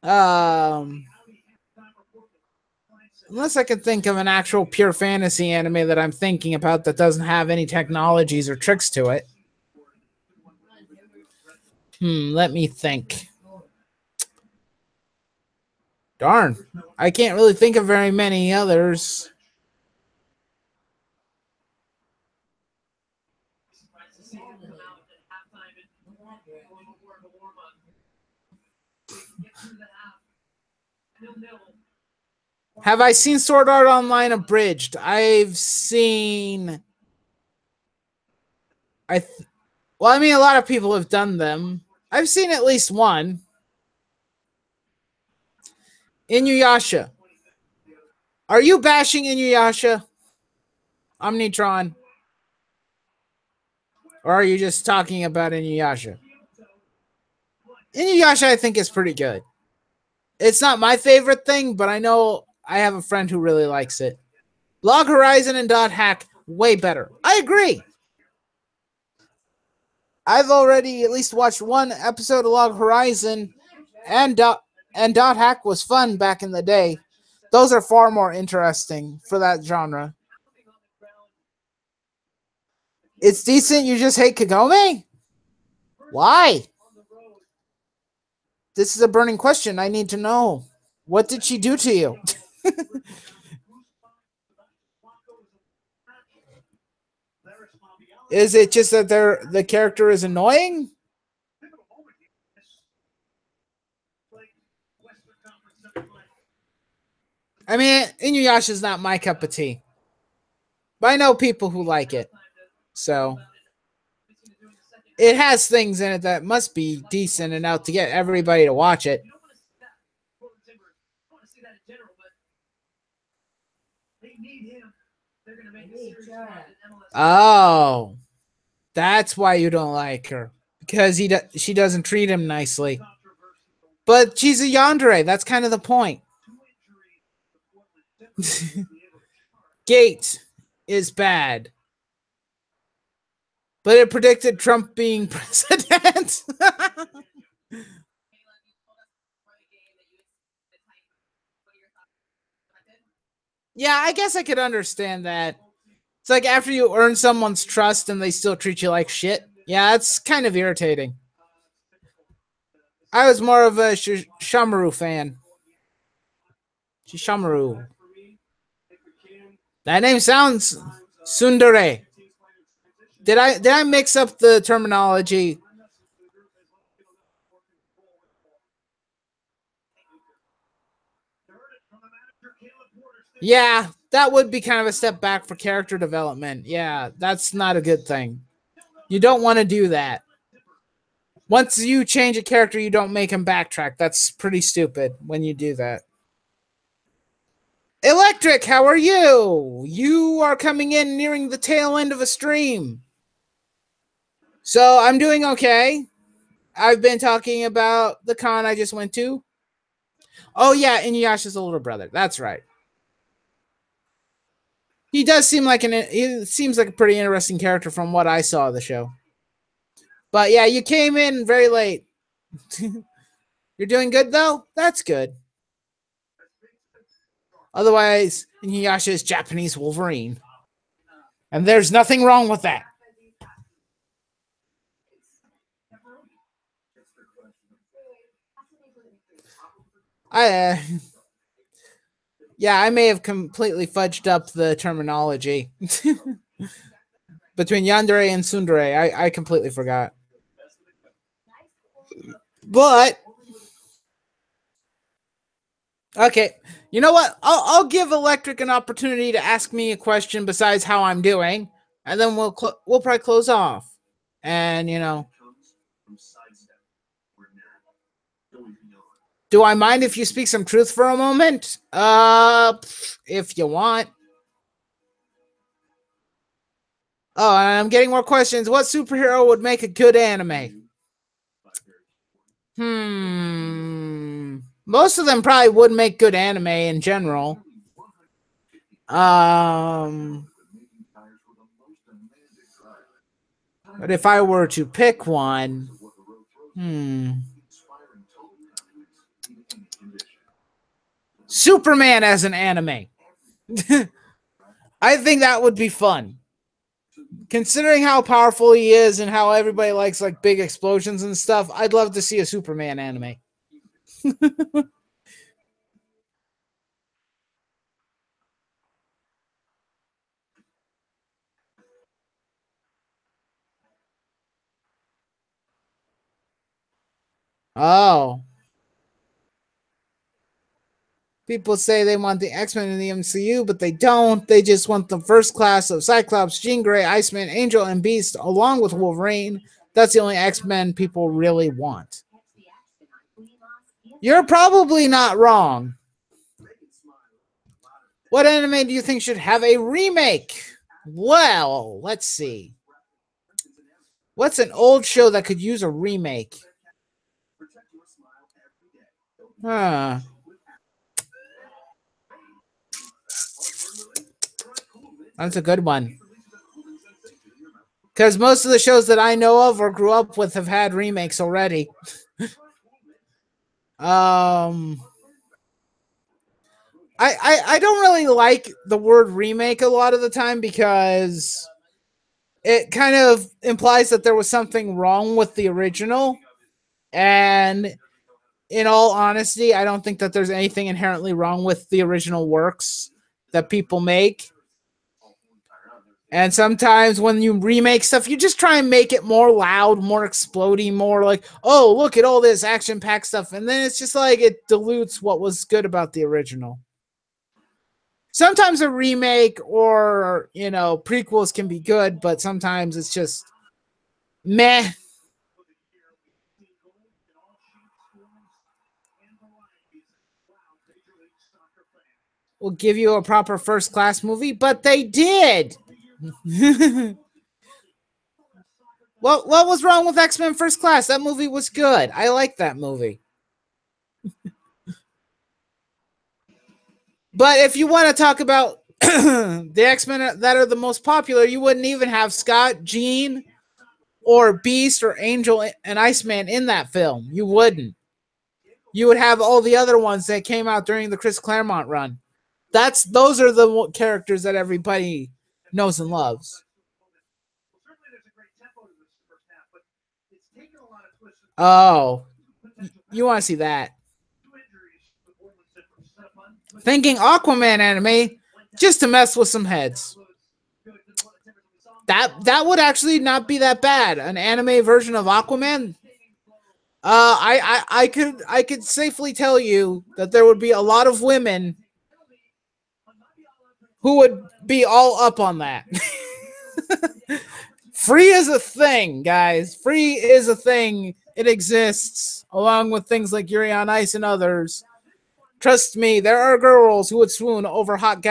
Unless I can think of an actual pure fantasy anime that I'm thinking about that doesn't have any technologies or tricks to it. Let me think. Darn. I can't really think of very many others. Have I seen Sword Art Online abridged? I've seen... I mean, a lot of people have done them. I've seen at least one. Inuyasha. Are you bashing Inuyasha? Omnitron? Or are you just talking about Inuyasha? Inuyasha, I think, is pretty good. It's not my favorite thing, but I know I have a friend who really likes it. Log Horizon and Dot Hack, way better. I agree. I've already at least watched one episode of Log Horizon, and Dot Hack was fun back in the day. Those are far more interesting for that genre. It's decent, you just hate Kagome? Why? This is a burning question. I need to know. What did she do to you? Is it just that the character is annoying? I mean, Inuyasha's not my cup of tea. But I know people who like it. So it has things in it that must be decent enough to get everybody to watch it. Oh, that's why you don't like her. Because she doesn't treat him nicely. But she's a yandere. That's kind of the point. Gate is bad. But it predicted Trump being president. Yeah, I guess I could understand that. It's like after you earn someone's trust and they still treat you like shit. Yeah, it's kind of irritating. I was more of a Shamaru fan. Shamaru. That name sounds tsundere. Did I mix up the terminology? Yeah, that would be kind of a step back for character development. Yeah, that's not a good thing. You don't want to do that. Once you change a character, you don't make him backtrack. That's pretty stupid when you do that. Electric, how are you? You are coming in nearing the tail end of a stream. So I'm doing okay. I've been talking about the con I just went to. Oh yeah, Inuyasha's older brother. That's right. He does seem like he seems like a pretty interesting character from what I saw of the show. But yeah, you came in very late. You're doing good though? That's good. Otherwise, Inuyasha is Japanese Wolverine. And there's nothing wrong with that. Yeah, I may have completely fudged up the terminology. Between yandere and tsundere, I completely forgot. But okay, you know what? I'll give Electric an opportunity to ask me a question besides how I'm doing, and then we'll probably close off. And you know, do I mind if you speak some truth for a moment? If you want. Oh, and I'm getting more questions. What superhero would make a good anime? Most of them probably would make good anime in general. But if I were to pick one, Superman as an anime. I think that would be fun. Considering how powerful he is and how everybody likes like big explosions and stuff, I'd love to see a Superman anime. Oh. People say they want the X-Men in the MCU, but they don't. They just want the first class of Cyclops, Jean Grey, Iceman, Angel, and Beast, along with Wolverine. That's the only X-Men people really want. You're probably not wrong. What anime do you think should have a remake? Well, let's see. What's an old show that could use a remake? That's a good one. Because most of the shows that I know of or grew up with have had remakes already. I don't really like the word remake a lot of the time because it kind of implies that there was something wrong with the original. And in all honesty, I don't think that there's anything inherently wrong with the original works that people make. And sometimes when you remake stuff, you just try and make it more loud, more exploding, more like, oh, look at all this action-packed stuff. And then it's just like it dilutes what was good about the original. Sometimes a remake or, prequels can be good, but sometimes it's just meh. We'll give you a proper first-class movie, but they did. What was wrong with X-Men First Class? That movie was good. I like that movie. But if you want to talk about the X-Men that are the most popular, you wouldn't even have Scott, Jean, or Beast, or Angel and Iceman in that film. You wouldn't. You would have all the other ones that came out during the Chris Claremont run. Those are the characters that everybody knows and loves. Oh, you want to see that? Thinking Aquaman anime just to mess with some heads. That would actually not be that bad. An anime version of Aquaman. I could safely tell you that there would be a lot of women who would be all up on that. Free is a thing, guys. Free is a thing. It exists, along with things like Yuri on Ice and others. Trust me, there are girls who would swoon over a hot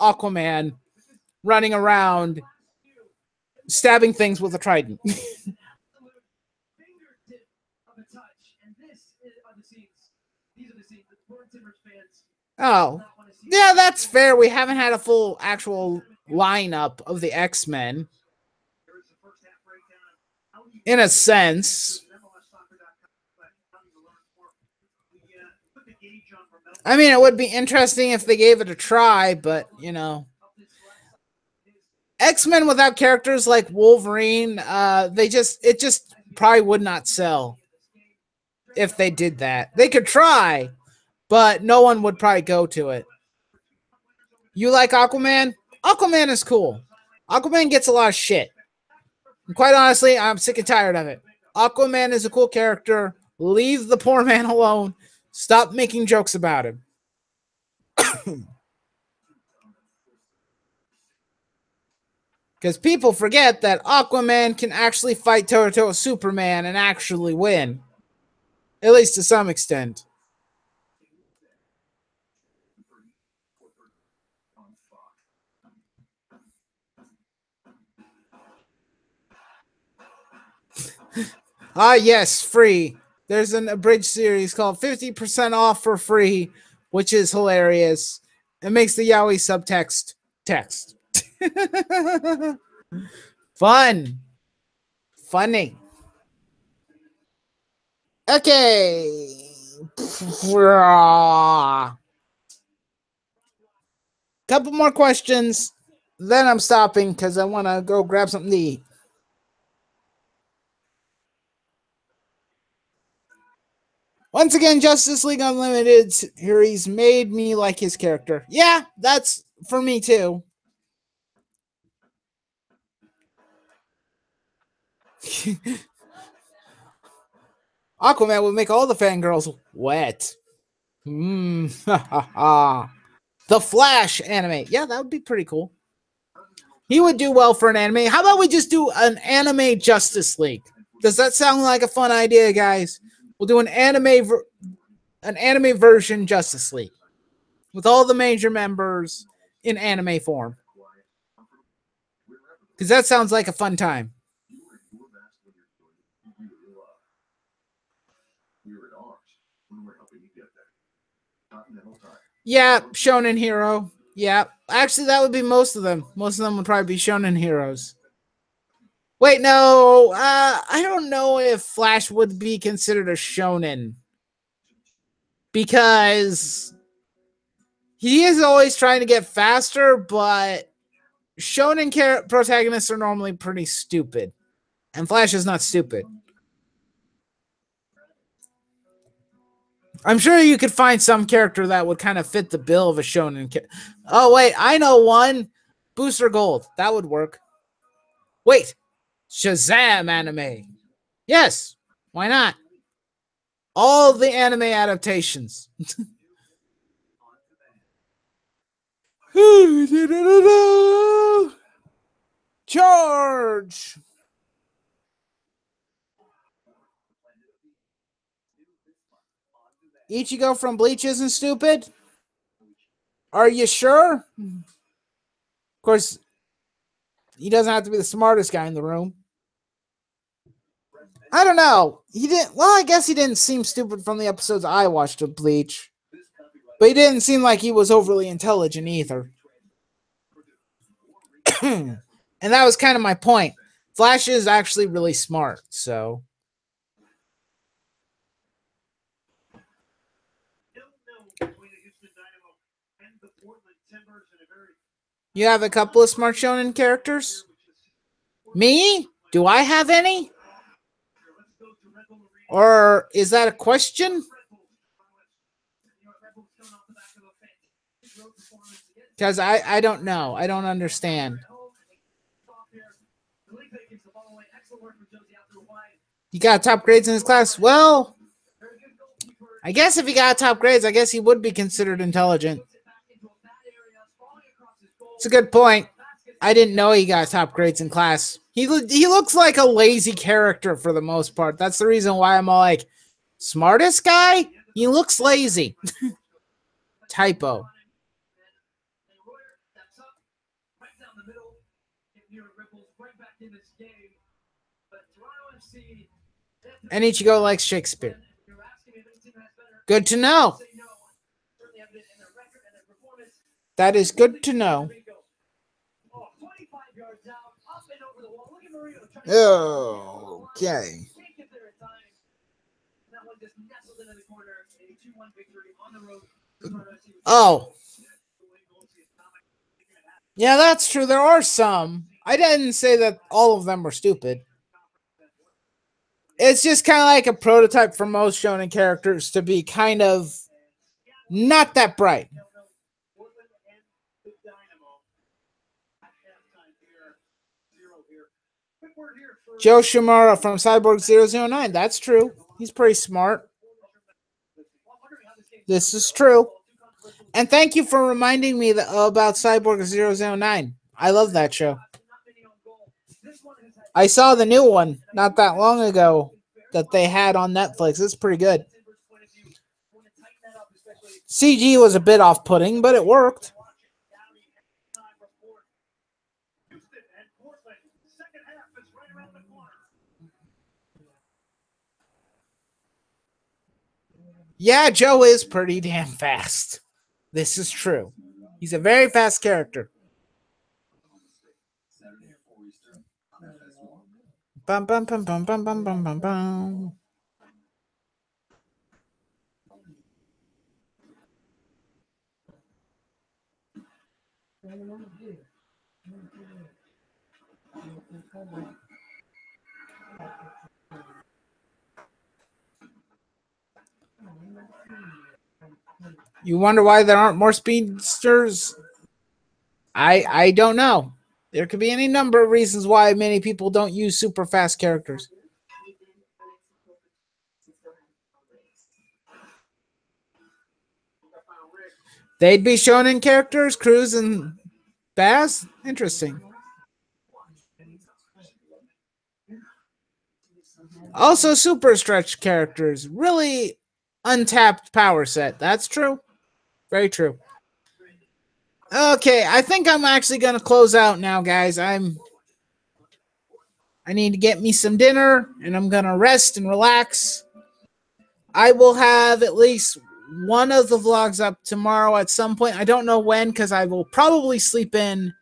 Aquaman running around, stabbing things with a trident. Oh, yeah, that's fair. We haven't had a full actual lineup of the X-Men. In a sense. I mean, it would be interesting if they gave it a try, but, X-Men without characters like Wolverine, it just probably would not sell if they did that. They could try, but no one would probably go to it. You like Aquaman? Aquaman is cool. Aquaman gets a lot of shit. And quite honestly, I'm sick and tired of it. Aquaman is a cool character. Leave the poor man alone. Stop making jokes about him. Because people forget that Aquaman can actually fight toe-to-toe with Superman and actually win. At least to some extent. Yes, free. There's an abridged series called 50% Off for Free, which is hilarious. It makes the yaoi subtext text. Fun. Funny. Okay. Couple more questions. Then I'm stopping because I want to go grab something to eat. Once again, Justice League Unlimited series made me like his character. Yeah, that's for me too. Aquaman would make all the fangirls wet. The Flash anime. Yeah, that would be pretty cool. He would do well for an anime. How about we just do an anime Justice League? Does that sound like a fun idea, guys? We'll do an anime version Justice League with all the major members in anime form. Because that sounds like a fun time. Yeah, Shonen Hero. Yeah, actually, that would be most of them. Most of them would probably be Shonen Heroes. Wait, no. I don't know if Flash would be considered a shonen. Because he is always trying to get faster, but shonen protagonists are normally pretty stupid. And Flash is not stupid. I'm sure you could find some character that would kind of fit the bill of a shonen. Oh, wait, I know one. Booster Gold. That would work. Wait. Shazam anime. Yes. Why not? All the anime adaptations. Charge. Ichigo from Bleach isn't stupid? Are you sure? Of course, he doesn't have to be the smartest guy in the room. I don't know. He didn't. Well, I guess he didn't seem stupid from the episodes I watched of Bleach. But he didn't seem like he was overly intelligent either. And that was kind of my point. Flash is actually really smart, so. You have a couple of smart shonen characters? Me? Do I have any? Or is that a question? Because I don't know. I don't understand. He got top grades in his class? Well, I guess if he got top grades, I guess he would be considered intelligent. It's a good point. I didn't know he got top grades in class. He looks like a lazy character for the most part. That's the reason why I'm all like, smartest guy? He looks lazy. Typo. And Ichigo likes Shakespeare. Good to know. That is good to know. Okay. Oh. Yeah, that's true. There are some. I didn't say that all of them were stupid. It's just kind of like a prototype for most shonen characters to be kind of not that bright. Joe Shimura from Cyborg 009. That's true. He's pretty smart. This is true. And thank you for reminding me about Cyborg 009. I love that show. I saw the new one not that long ago that they had on Netflix. It's pretty good. CG was a bit off-putting, but it worked. Yeah, Joe is pretty damn fast. This is true. He's a very fast character. Bum, bum, bum, bum, bum, bum, bum, bum, bum. You wonder why there aren't more speedsters? I don't know. There could be any number of reasons why many people don't use super fast characters. They'd be shonen characters, Cruz and Baz? Interesting. Also super stretch characters. Really untapped power set. That's true. Very true. Okay, I think I'm actually going to close out now, guys. I need to get me some dinner, and I'm going to rest and relax. I will have at least one of the vlogs up tomorrow at some point. I don't know when, because I will probably sleep in.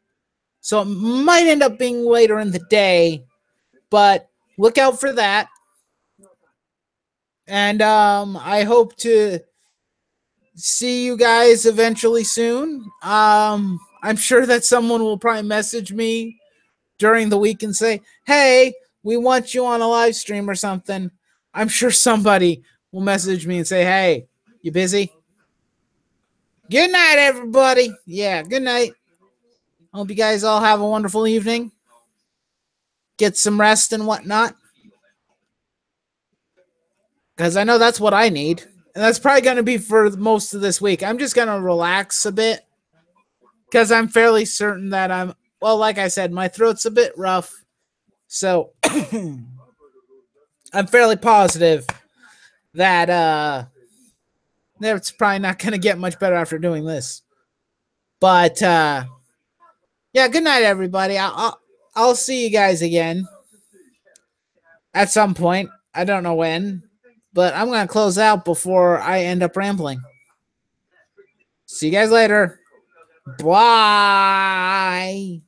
So it might end up being later in the day. But look out for that. And I hope to see you guys eventually soon. I'm sure that someone will probably message me during the week and say, hey, we want you on a live stream or something. I'm sure somebody will message me and say, hey, you busy? Good night, everybody. Yeah, good night. Hope you guys all have a wonderful evening. Get some rest and whatnot. Because I know that's what I need. And that's probably going to be for most of this week. I'm just going to relax a bit. Because I'm fairly certain that well, like I said, my throat's a bit rough. So I'm fairly positive that it's probably not going to get much better after doing this. But yeah, good night, everybody. I'll see you guys again at some point. I don't know when, but I'm going to close out before I end up rambling. See you guys later. Bye.